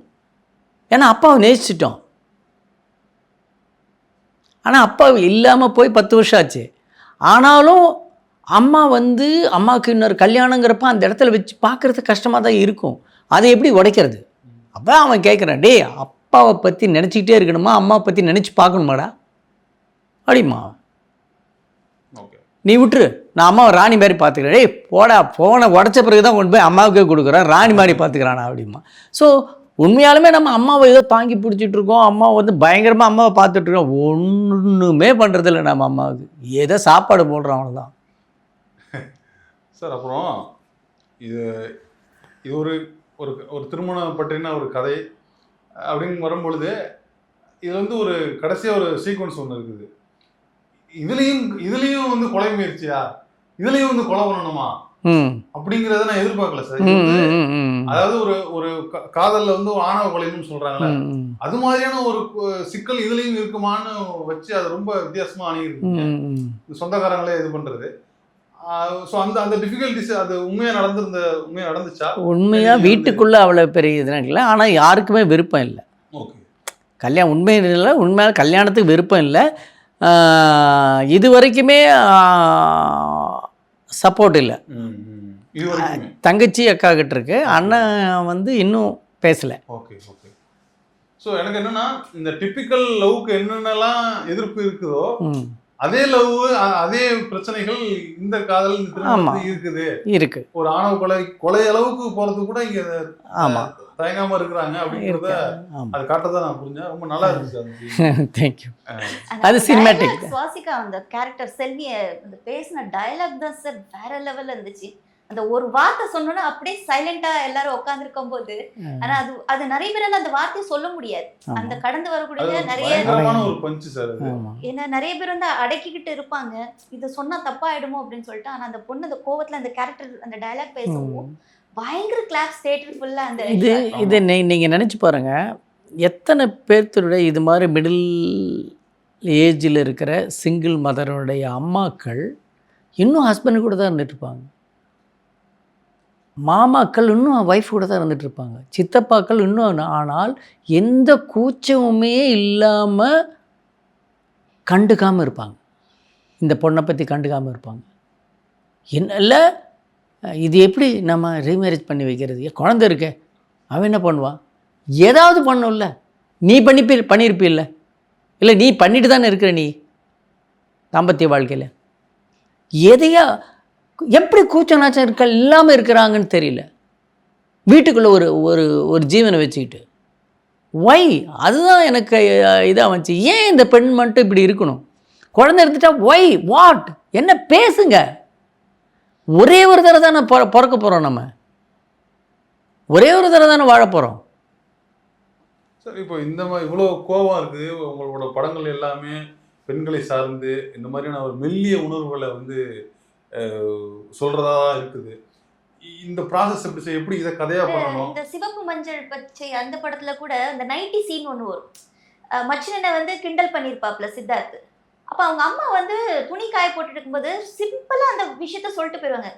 ஏன்னா அப்பாவை நேசிச்சிட்டோம். ஆனால் அப்பா இல்லாமல் போய் 10 வருஷம் ஆச்சு. ஆனாலும் அம்மா அம்மாவுக்கு இன்னொரு கல்யாணங்கிறப்ப அந்த இடத்துல வச்சு பார்க்குறது கஷ்டமாக தான் இருக்கும். அதை எப்படி உடைக்கிறது? அப்போ அவன் கேட்குறான், டே அப்பாவை பற்றி நினச்சிக்கிட்டே இருக்கணுமா, அம்மாவை பற்றி நினச்சி பார்க்கணுமாடா அப்படிமா. நீ விட்டுரு, நான் அம்மாவை ராணி மாதிரி பார்த்துக்கிறேன். டேய் போடா, ஃபோனை உடச்ச பிறகு தான் கொண்டு போய் அம்மாவுக்கே கொடுக்குறேன், ராணி மாதிரி பார்த்துக்கிறானா அப்படிமா. ஸோ உண்மையாலுமே நம்ம அம்மாவை ஏதோ தாங்கி பிடிச்சிட்டு இருக்கோம், அம்மாவை பயங்கரமாக அம்மாவை பார்த்துட்ருக்கோம், ஒன்றுமே பண்ணுறதில்ல நம்ம அம்மாவுக்கு, ஏதோ சாப்பாடு போடுறோம் அவ்வளோதான். சார் அப்புறம் இது ஒரு ஒரு ஒரு திருமணம் பற்றின ஒரு கதை அப்படின்னு வரும்பொழுது இது ஒரு கடைசியாக ஒரு சீக்வன்ஸ் ஒன்று இருக்குது. இதுலேயும் கொலை முயற்சியா, இதுலேயும் கொலை பண்ணணுமா அப்படிங்கிறத நான் எதிர்பார்க்கல சார். அதாவது ஒரு காதல்ல ஒரு ஆணவ கொலைன்னு சொல்றாங்கல்ல, அது மாதிரியான ஒரு சிக்கல் இதுலயும் இருக்குமான்னு வச்சு அது ரொம்ப வித்தியாசமா அணுகிருக்கு சொந்தக்காரங்களே இது பண்றது. ஸோ அந்த டிஃபிகல்டிஸ் அது உண்மையா நடந்துச்சா? உண்மையா வீட்டுக்குள்ள அவ்வளவு பெரிய இதுலாம் இல்லை, ஆனா யாருக்குமே விருப்பம் இல்லை. கல்யாணம் உண்மையான கல்யாணத்துக்கு விருப்பம் இல்லை. இது வரைக்குமே சப்போர்ட் இல்லை. தங்கச்சி அக்கா கிட்ட இருக்கு, அண்ணன் இன்னும் பேசலை. Okay okay. ஸோ எனக்கு என்னன்னா, இந்த டிப்பிக்கல் லவ்க்கு என்னென்னலாம் எதிர்ப்பு இருக்குதோ அதே லவ் அதே பிரச்சனைகள் இந்த காதல் இருக்குது. ஒரு ஆணவ கொலை அளவுக்கு போறது கூட இங்க தயங்காம இருக்கிறாங்க அப்படிங்கறத அது காட்டதான் நான் புரிஞ்சேன். ரொம்ப நல்லா இருந்துச்சு. தேங்க்யூ. அது சினிமேட்டிக். சுவாசிகா அந்த கேரக்டர் செல்விய பேசின டயலாக் தான் சார் வேற லெவல்ல இருந்துச்சு. அந்த ஒரு வார்த்தை சொன்னோன்னா அப்படியே சைலண்டா எல்லாரும் உட்கார்ந்துருக்கும் போது, ஆனா அது நிறைய பேரால அந்த வார்த்தையை சொல்ல முடியாது. அந்த கடந்து வரக்கூடிய நிறைய ஏன்னா நிறைய பேர் அடக்கிக்கிட்டு இருப்பாங்க, இதை சொன்னா தப்பாயிடுமோ அப்படின்னு சொல்லிட்டு. ஆனா அந்த பொண்ணு அந்த கோவத்துல அந்த கேரக்டர் அந்த டயலாக் பேசவும் பயங்கர கிளாப்ஸ் தியேட்டர் ஃபுல்லா அந்த இது நீங்கள் நினச்சி பாருங்கள், எத்தனை பேர்த்தோட இது மாதிரி மிடில் ஏஜில் இருக்கிற சிங்கிள் மதருடைய அம்மாக்கள் இன்னும் ஹஸ்பண்ட் கூட தான் இருந்துகிட்ருப்பாங்க, மாமாக்கள் இன்னும் ஒய்ஃப் கூட தான் இருந்துகிட்ருப்பாங்க, சித்தப்பாக்கள் இன்னும். ஆனால் எந்த கூச்சமுமே இல்லாமல் கண்டுக்காமல் இருப்பாங்க, இந்த பொண்ணை பற்றி கண்டுக்காமல் இருப்பாங்க. இல்லை இது எப்படி நம்ம ரீமேரேஜ் பண்ணி வைக்கிறது? குழந்தை இருக்கே, அவன் என்ன பண்ணுவான்? ஏதாவது பண்ணும்ல, நீ பண்ணியிருப்பில்ல, இல்லை நீ பண்ணிட்டு தானே இருக்கிற, நீ தாம்பத்திய வாழ்க்கையில் எதையா எப்படி கூச்ச நாச்சம் இல்லாமல் இருக்கிறாங்கன்னு தெரியல. வீட்டுக்குள்ளே ஒரு ஜீவனை வச்சுக்கிட்டு ஒய், அதுதான் எனக்கு இதாக வந்துச்சு. ஏன் இந்த பெண் மட்டும் இப்படி இருக்கணும்? குழந்தை எடுத்துட்டா ஒய் வாட், என்ன பேசுங்க. ஒரே ஒரு தடவை தானே பிறக்க போகிறோம், நம்ம ஒரே ஒரு தடவை தானே வாழ போகிறோம். சார் இப்போ இந்த மாதிரி இவ்வளோ கோபம் இருக்குது, உங்களோட படங்கள் எல்லாமே பெண்களை சார்ந்து இந்த மாதிரியான ஒரு மெல்லிய உணர்வுகளை சொல்கிறதா இருக்குது. இந்த ப்ராசஸ் எப்படி இதை கதையாக பண்ணணும்? இந்த சிவப்பு மஞ்சள் பச்சை அந்த படத்தில் கூட இந்த நைட்டி சீன் ஒன்று வரும். மச்சினனை கிண்டல் பண்ணியிருப்பாப்ல சித்தார்த். அப்போ அவங்க அம்மா துணி காய போட்டுட்டு இருக்கும்போது சிம்பிளாக அந்த விஷயத்த சொல்லிட்டு போயிடுவாங்க,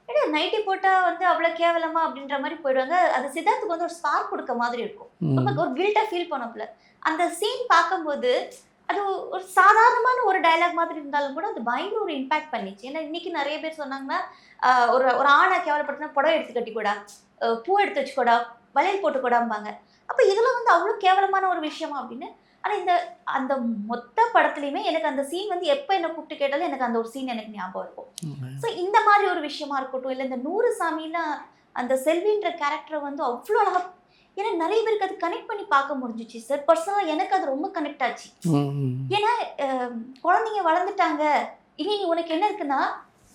ஏன்னா நைட்டி போட்டால் அவ்வளோ கேவலமா அப்படின்ற மாதிரி போயிடுவாங்க. அது சித்தார்த்துக்கு ஒரு ஸ்பார்க் கொடுக்க மாதிரி இருக்கும், ரொம்ப ஒரு கில்ட்டாக ஃபீல் பண்ணப்பல. அந்த சீன் பார்க்கும்போது அது ஒரு சாதாரணமான ஒரு டயலாக் மாதிரி இருந்தாலும் கூட அது பயங்கர ஒரு இம்பாக்ட் பண்ணிச்சு. ஏன்னா இன்னைக்கு நிறைய பேர் சொன்னாங்கன்னா, ஒரு ஆணை கேவலப்படுத்தினா புடவை எடுத்து கட்டிக்கூடா, பூ எடுத்து வச்சுக்கூடா, வளையல் போட்டுக்கூடாம்பாங்க. அப்போ இதெல்லாம் அவ்வளோ கேவலமான ஒரு விஷயமா அப்படின்னு. ஆனால் அந்த மொத்த படத்துலையுமே எனக்கு அந்த சீன் எப்போ என்ன கூப்பிட்டு கேட்டாலும் எனக்கு அந்த ஒரு சீன் எனக்கு ஞாபகம் இருக்கும். ஸோ இந்த மாதிரி ஒரு விஷயமா இருக்கட்டும், இல்லை இந்த 100 சாமின்னா அந்த செல்வின்ற கேரக்டரை அவ்வளோ அழகாக, ஏன்னா நிறைய பேருக்கு அது கனெக்ட் பண்ணி பார்க்க முடிஞ்சிச்சு சார். பர்சனலாக எனக்கு அது ரொம்ப கனெக்ட் ஆச்சு. ஏன்னா குழந்தைங்க வளர்ந்துட்டாங்க, இனி உனக்கு என்ன இருக்குன்னா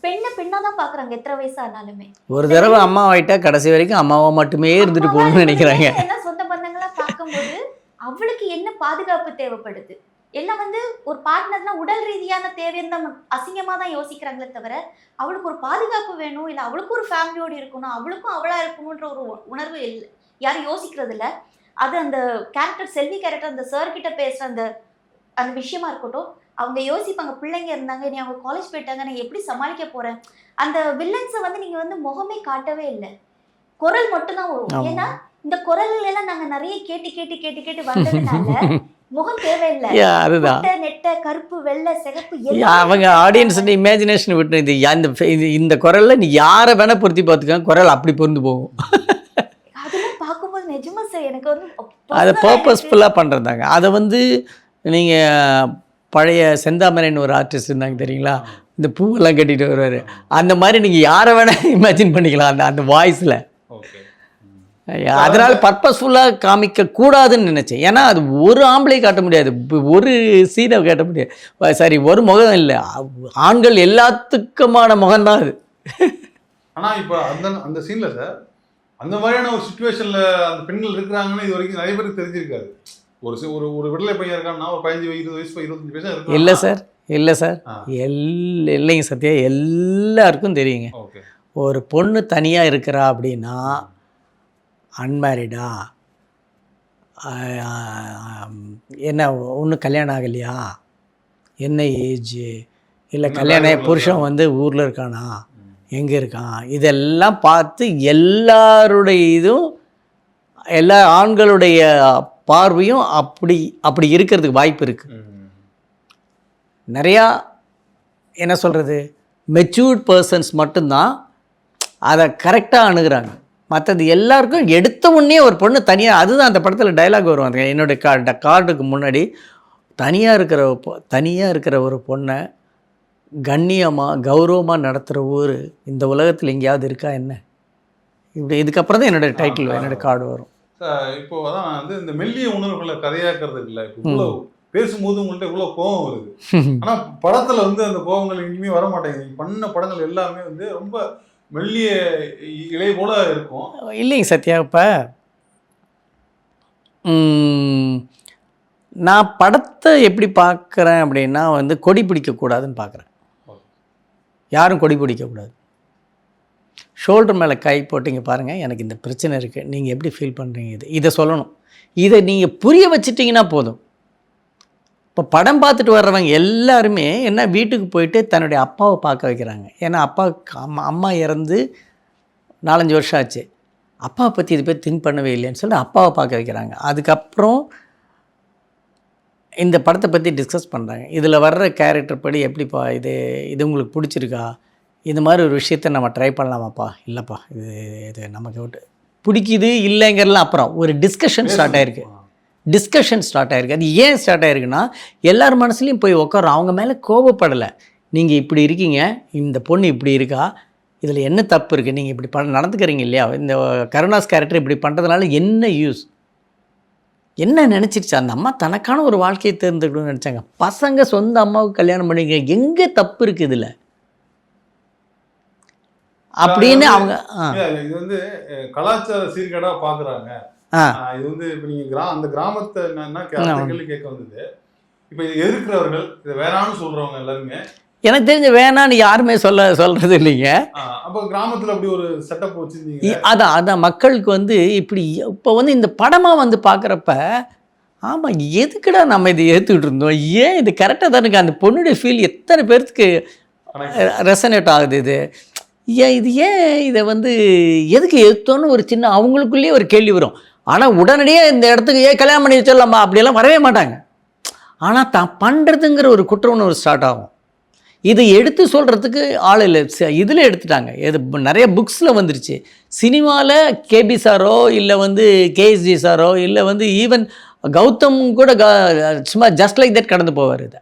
பெண்ணை பெண்ணா தான் பாக்குறாங்க எத்தனை வயசு ஆனாலுமே. ஒரு தடவை அம்மா ஆயிட்டா கடைசி வரைக்கும் அம்மாவா மட்டுமே இருந்துட்டு போகணும்னு நினைக்கிறாங்க. எல்லாம் சொந்த பந்தங்களா பார்க்கும்போது அவளுக்கு என்ன பாதுகாப்பு தேவைப்படுது? எல்லாம் வந்து ஒரு பார்ட்னர்னா உடல் ரீதியான தேவைன்னு தான் அசிங்கமா தான் யோசிக்கிறாங்களே தவிர அவளுக்கு ஒரு பாதுகாப்பு வேணும், இல்லை அவளுக்கு ஒரு ஃபேமிலியோடு இருக்கணும், அவளுக்கும் அவளா இருக்கணும்ன்ற ஒரு உணர்வு இல்லை, யாரும் யோசிக்கிறது இல்லை. அது அந்த கேரக்டர் செல்வி கேரக்டர் அந்த சார் கிட்ட பேசுற அந்த அந்த விஷயமா இருக்கட்டும், அவங்க யோசிப்பாங்க பிள்ளைங்க இருந்தாங்க, நீ அவங்க காலேஜ் போயிட்டாங்க, நான் எப்படி சமாளிக்க போறேன். அந்த வில்லன்ஸை வந்து நீங்க வந்து முகமே காட்டவே இல்லை, குரல் மட்டும் தான் வரும். ஏன்னா இந்த குரல்கள் எல்லாம் நாங்க நிறைய கேட்டு கேட்டு கேட்டு கேட்டு வந்ததுனால முகம் தேவையில்லை. அதுதான் நெட்ட கருப்பு வெள்ளை சிகப்பு அவங்க ஆடியன்ஸ் இமேஜினேஷன் விட்டு இந்த குரல்ல நீ யாரை வேணா பொருத்தி பார்த்துக்க, குரல் அப்படி பொருந்து போகும். அதெல்லாம் பார்க்கும்போது நிஜமா சார் எனக்கு வந்து அதை பர்பஸ்ஃபுல்லாக பண்ணுறதாங்க. அதை வந்து நீங்கள் பழைய செந்தாமரைன்னு ஒரு ஆர்டிஸ்ட் இருந்தாங்க தெரியுங்களா, இந்த பூவெல்லாம் கட்டிட்டு வருவார், அந்த மாதிரி நீங்கள் யாரை வேணால் இமேஜின் பண்ணிக்கலாம் அந்த அந்த வாய்ஸில். அதனால் பர்பஸ்ஃபுல்லாக காமிக்க கூடாதுன்னு நினச்சேன். ஏன்னா அது ஒரு ஆம்பளை காட்ட முடியாது, ஒரு சீனை காட்ட முடியாது, சரி ஒரு முகம் இல்லை, ஆண்கள் எல்லாத்துக்குமான முகம்தான் அது. ஆனால் இப்போ அந்த சீனில் சார் அந்த மாதிரியான ஒரு சுச்சுவேஷனில் அந்த பெண்கள் இருக்கிறாங்கன்னு இது வரைக்கும் நிறைய பேருக்கு தெரிஞ்சிருக்காது. ஒரு விடுதலை பையன் இருக்கான்னா ஒரு 15 20 வயசு 25 வயசு இருக்கு. இல்லை சார், இல்லை சார், இல்லைங்க சத்யா, எல்லாருக்கும் தெரியுங்க. ஒரு பொண்ணு தனியாக இருக்கிறா அப்படின்னா, அன்மேரிடா, என்ன ஒன்றும் கல்யாணம் ஆகலையா, என்ன ஏஜ், இல்லை கல்யாணம் புருஷன் வந்து ஊரில் இருக்கானா, எங்கே இருக்கான், இதெல்லாம் பார்த்து எல்லாருடைய இதுவும் எல்லா ஆண்களுடைய பார்வையும் அப்படி இருக்கிறதுக்கு வாய்ப்பு இருக்குது. நிறையா என்ன சொல்கிறது, மெச்சூர்ட் பர்சன்ஸ் மட்டும்தான் அதை கரெக்டாக அணுகிறாங்க. மற்றது எல்லாருக்கும் எடுத்த உடனே ஒரு பொண்ணு தனியாக, அதுதான் அந்த படத்தில் டைலாக் வரும், அந்த என்னுடைய கார்டுக்கு முன்னாடி, தனியாக இருக்கிற ஒரு பொண்ணை கண்ணியமாக கௌரவமாக நடத்துகிற ஊர் இந்த உலகத்தில் எங்கேயாவது இருக்கா என்ன, இப்படி இதுக்கப்புறம் தான் என்னோடய டைட்டில் என்னோடய கார்டு வரும். இப்போ அதான் வந்து இந்த மெல்லிய உணர்வுகளை கதையாக்குறது இல்லை, இவ்வளோ பேசும்போது உங்கள்கிட்ட இவ்வளோ கோபம் வருது, ஆனால் படத்தில் வந்து அந்த கோபங்கள் எங்கேயுமே வர மாட்டேங்குது. நீங்கள் பண்ண படங்கள் எல்லாமே வந்து ரொம்ப மெல்லிய இலை போல இருக்கும். இல்லைங்க சத்யா, இப்போ நான் படத்தை எப்படி பார்க்குறேன் அப்படின்னா வந்து கொடி பிடிக்கக்கூடாதுன்னு பார்க்குறேன். யாரும் கொடி பிடிக்கக்கூடாது. ஷோல்டர் மேலே கை போட்டிங்க பாருங்கள், எனக்கு இந்த பிரச்சனை இருக்குது, நீங்கள் எப்படி ஃபீல் பண்ணுறீங்க, இதை சொல்லணும். இதை நீங்கள் புரிய வச்சிட்டிங்கன்னா போதும். இப்போ படம் பார்த்துட்டு வர்றவங்க எல்லாருமே என்ன வீட்டுக்கு போயிட்டு தன்னுடைய அப்பாவை பார்க்க வைக்கிறாங்க. ஏன்னா அம்மா இறந்து 4-5 வருஷம் ஆச்சு, அப்பாவை பற்றி இது போய் திங்க் பண்ணவே இல்லைன்னு சொல்லிட்டு அப்பாவை பார்க்க வைக்கிறாங்க. அதுக்கப்புறம் இந்த படத்தை பற்றி டிஸ்கஸ் பண்ணுறாங்க. இதில் வர்ற கேரக்டர் படி எப்படிப்பா இது உங்களுக்கு பிடிச்சிருக்கா, இந்த மாதிரி ஒரு விஷயத்தை நம்ம ட்ரை பண்ணலாமாப்பா, இல்லைப்பா இது நமக்கு விட்டு பிடிக்குது இல்லைங்கிறலாம் அப்புறம் ஒரு டிஸ்கஷன் ஸ்டார்ட் ஆகிருக்கு. அது ஏன் ஸ்டார்ட் ஆகிருக்குன்னா, எல்லார் மனசுலையும் போய் உட்காரோம், அவங்க மேலே கோபப்படலை, நீங்கள் இப்படி இருக்கீங்க, இந்த பொண்ணு இப்படி இருக்கா, இதில் என்ன தப்பு இருக்குது, நீங்கள் இப்படி நடந்துக்கிறீங்க இல்லையா, இந்த கருணாஸ் கேரக்டர் இப்படி பண்ணுறதுனால என்ன யூஸ், என்ன நினச்சிருச்சு அந்த அம்மா, தனக்கான ஒரு வாழ்க்கையை தேர்ந்தெடுக்கணும்னு நினச்சாங்க. பசங்க சொந்த அம்மாவுக்கு கல்யாணம் பண்ணிக்க, எங்கே தப்பு இருக்குது இதில் அப்படின்னு அவங்க இது வந்து கலாச்சார சீர்கேடா பார்க்குறாங்க. இது வந்து இப்போ நீங்கள் அந்த கிராமத்தை என்னன்னா கேள்வி கேட்க வந்தது. இப்போ இது எதிர்க்கிறவர்கள் இதை வேணான்னு சொல்கிறவங்க எல்லாருமே, எனக்கு தெரிஞ்ச வேணான்னு யாருமே சொல்கிறது இல்லைங்க. அப்போ கிராமத்தில் அப்படி ஒரு செட்டப் வச்சுருந்தீங்க. அதான் மக்களுக்கு வந்து இப்படி இப்போ வந்து இந்த படமாக வந்து பார்க்குறப்ப, ஆமாம் எதுக்குடா நம்ம இதை ஏற்றுக்கிட்டு இருந்தோம், ஏன் இது கரெக்டாக தான் இருக்குது, அந்த பொண்ணுடைய ஃபீல் எத்தனை பேர்த்துக்கு ரெசனேட் ஆகுது, இதை வந்து எதுக்கு ஏற்றோன்னு ஒரு சின்ன அவங்களுக்குள்ளேயே ஒரு கேள்வி வரும். ஆனால் உடனடியாக இந்த இடத்துக்கு கல்யாணம் பண்ணி வச்சிடலாமா அப்படியெல்லாம் வரவே மாட்டாங்க. ஆனால் தான் பண்ணுறதுங்கிற ஒரு குற்ற உணர்வு ஸ்டார்ட் ஆகும். இதை எடுத்து சொல்கிறதுக்கு ஆள் இல்லை, இதில் எடுத்துட்டாங்க, இது நிறைய புக்ஸில் வந்துருச்சு. சினிமாவில் கேபி சாரோ இல்லை வந்து கேஎஸ்ஜி சாரோ இல்லை வந்து ஈவன் கௌதம் கூட சும்மா ஜஸ்ட் லைக் தட் கடந்து போவார். இதை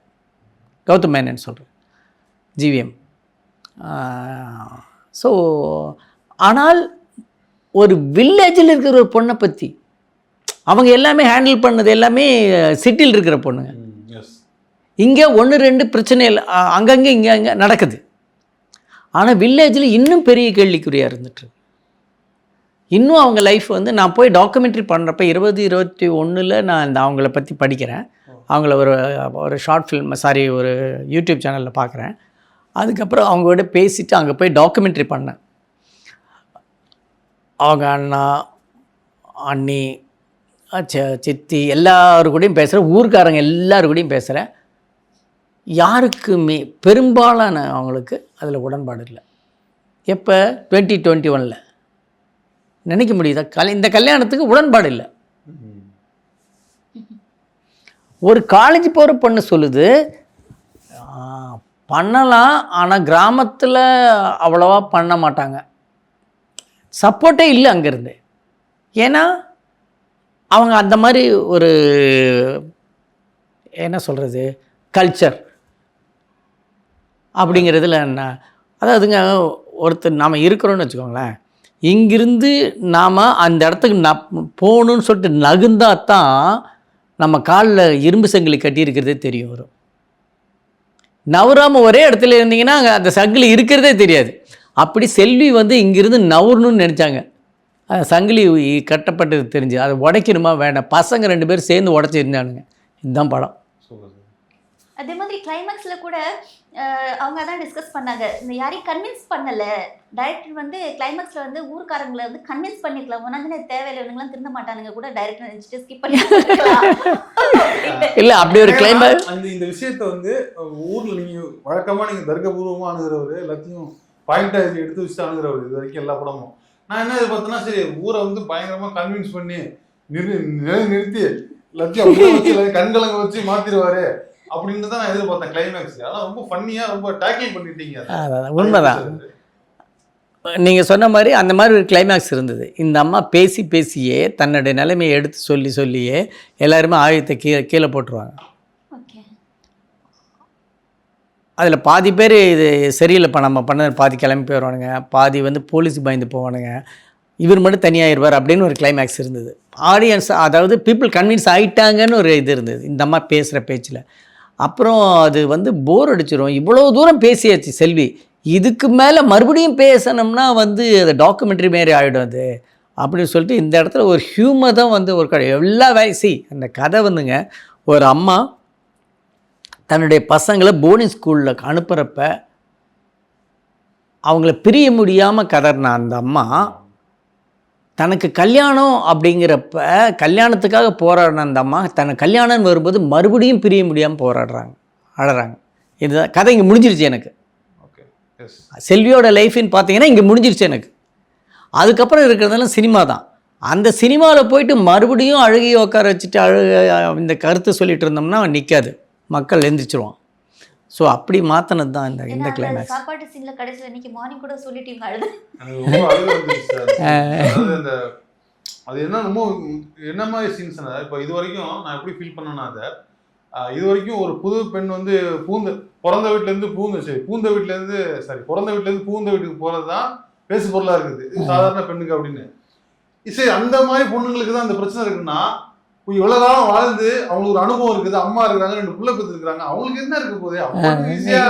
கௌதம் மேனன் சொல்கிறேன், ஜிவிஎம். ஸோ ஆனால் ஒரு வில்லேஜில் இருக்கிற ஒரு பொண்ணை பற்றி அவங்க எல்லாமே ஹேண்டில் பண்ணது எல்லாமே சிட்டியில் இருக்கிற பொண்ணுங்க. இங்கே 1-2 பிரச்சனை இல்லை, அங்கங்கே இங்கே நடக்குது. ஆனால் வில்லேஜில் இன்னும் பெரிய கேள்விக்குறியாக இருந்துட்டு இன்னும் அவங்க லைஃப் வந்து நான் போய் டாக்குமெண்ட்ரி பண்ணுறப்ப 2021 நான் இந்த அவங்கள பற்றி படிக்கிறேன். அவங்கள ஒரு ஷார்ட் ஃபில்ம் ஒரு யூடியூப் சேனலில் பார்க்குறேன். அதுக்கப்புறம் அவங்களோட பேசிவிட்டு அங்கே போய் டாக்குமெண்ட்ரி பண்ணேன். அவங்க அண்ணா அண்ணி சித்தி எல்லாரு கூடயும் பேசுகிறேன், ஊர்க்காரங்க எல்லாரு கூடயும் பேசுகிறேன். யாருக்குமே பெரும்பாலான அவங்களுக்கு அதில் உடன்பாடு இல்லை. எப்போ 2021 நினைக்க முடியுதா? இந்த கல்யாணத்துக்கு உடன்பாடு இல்லை. ஒரு காலேஜ் போகிற பொண்ணு சொல்லுது பண்ணலாம், ஆனால் கிராமத்தில் அவ்வளோவா பண்ண மாட்டாங்க, சப்போர்ட்டே இல்லை அங்கேருந்து. ஏன்னா அவங்க அந்த மாதிரி ஒரு என்ன சொல்கிறது கல்ச்சர் அப்படிங்கிறதுல என்ன, அதாவதுங்க ஒருத்தர் நாம் இருக்கிறோன்னு வச்சுக்கோங்களேன், இங்கிருந்து நாம் அந்த இடத்துக்கு போகணுன்னு சொல்லிட்டு நகுந்தால் தான் நம்ம காலில் இரும்பு சங்கிலி கட்டியிருக்கிறதே தெரியும் வரும். நவராமல் ஒரே இடத்துல இருந்தீங்கன்னா அங்கே அந்த சங்கிலி இருக்கிறதே தெரியாது. அப்படி செல்வி வந்து இங்கிருந்து நவரணும்னு நினச்சாங்க, சங்கிலி கட்டப்பட்டது தெரிஞ்சு அதை உடைக்கணுமா வேண்டாம், பசங்க 2 பேர் சேர்ந்து உடச்சிருந்தானுங்க. இதுதான் படம். அதே மாதிரி கிளைமேக்ஸில் கூட அவங்க அதான் டிஸ்கஸ் பண்ணாங்க, இந்த யாரையும் கன்வின்ஸ் பண்ணலை டைரக்டர் வந்து கிளைமேக்ஸில் வந்து ஊர்க்காரங்களை வந்து கன்வின்ஸ் பண்ணிக்கலாம், உனக்குன்னு தேவையில்லை இவனுங்களாம் திருந்த மாட்டானுங்க கூட டைரக்டர் நினச்சிட்டு ஸ்கிப் பண்ணி இல்லை அப்படி ஒரு கிளைமேக்ஸ். இந்த விஷயத்த வந்து ஊரில் நீங்கள் வழக்கமாக நீங்கள் தர்க்கபூர்வமாக அணுகிறவர், எல்லாத்தையும் பாயிண்டாக எடுத்து வச்சுட்டு அணுகிறவர் இது வரைக்கும் எல்லா படமும். நான் என்ன எதிர்பார்த்தேன்னா, சரி ஊரை வந்து பயங்கரமாக கன்வின்ஸ் பண்ணி நிறுத்தி எல்லாத்தையும் கண்கலங்க வச்சு மாற்றிடுவாரு அப்படின்னு தான் நான் எதிர்பார்த்தேன் கிளைமேக்ஸ். அதான் ரொம்ப ஃபன்னியாக ரொம்ப டேக்கிள் பண்ணிட்டீங்க. உண்மைதான் நீங்கள் சொன்ன மாதிரி அந்த மாதிரி ஒரு கிளைமேக்ஸ் இருந்தது. இந்த அம்மா பேசியே தன்னுடைய நிலைமையை எடுத்து சொல்லியே எல்லாருமே ஆயுதத்தை கீழே போட்டுருவாங்க. அதில் பாதி பேர் இது சரியில்லைப்பா நம்ம பண்ண, பாதி கிளம்பி போயிடுவானுங்க, பாதி வந்து போலீஸுக்கு பயந்து போவானுங்க, இவர் மட்டும் தனியாகிடுவார் அப்படின்னு ஒரு கிளைமேக்ஸ் இருந்தது. ஆடியன்ஸ் அதாவது பீப்புள் கன்வின்ஸ் ஆகிட்டாங்கன்னு ஒரு இது இருந்தது இந்த அம்மா பேசுகிற பேச்சில். அப்புறம் அது வந்து போர் அடிச்சிடும், இவ்வளோ தூரம் பேசியாச்சு செல்வி, இதுக்கு மேலே மறுபடியும் பேசணும்னா வந்து அது டாக்குமெண்ட்ரி மாரி ஆகிடும் அது அப்படின்னு சொல்லிட்டு இந்த இடத்துல ஒரு ஹியூமர் தான் வந்து ஒரு எல்லா வயசி அந்த கதை வந்துங்க. ஒரு அம்மா தன்னுடைய பசங்களை போர்டிங் ஸ்கூலில் அனுப்புகிறப்ப அவங்கள பிரிய முடியாமல் கதறின அந்த அம்மா தனக்கு கல்யாணம் அப்படிங்கிறப்ப கல்யாணத்துக்காக போராடின அந்த அம்மா தனக்கு கல்யாணம்னு வரும்போது மறுபடியும் பிரிய முடியாமல் அழறாங்க. இதுதான் கதை. இங்கே முடிஞ்சிருச்சு எனக்கு. செல்வியோட லைஃப்னு பார்த்தீங்கன்னா இங்கே முடிஞ்சிருச்சு எனக்கு. அதுக்கப்புறம் இருக்கிறதெல்லாம் சினிமா தான். அந்த சினிமாவில் போயிட்டு மறுபடியும் அழுகையை உட்கார வச்சுட்டு இந்த கருத்து சொல்லிட்டு இருந்தோம்னா நிற்காது, மக்கள் எழுந்திரிச்சிருவான். ஸோ அப்படி மாற்றினது தான் இந்த கிளைமேக்ஸ். சாப்பாட்டு சீனில் கடைசியில் இன்னைக்கு மார்னிங் கூட சொல்லிட்டீங்க அழுது. அது என்ன ரொம்ப என்ன மாதிரி சீன்ஸ். இப்போ இது வரைக்கும் நான் எப்படி ஃபீல் பண்ணேன்னா, அதை இது வரைக்கும் ஒரு புது பெண் வந்து பிறந்த வீட்டிலேருந்து பூந்த வீட்டுக்கு போகிறது தான் பேசு பொருளாக இருக்குது சாதாரண பெண்ணுக்கு அப்படின்னு. சரி, அந்த மாதிரி பொண்ணுங்களுக்கு தான் அந்த பிரச்சனை இருக்குன்னா, இவ்வளவு காலம் வாழ்ந்து அவங்களுக்கு ஒரு அனுபவம் இருக்குது, அம்மா இருக்கிறாங்க, 2 பிள்ளை பெற்று இருக்காங்க, அவங்களுக்கு என்ன இருக்க போதே அவங்க ஈஸியா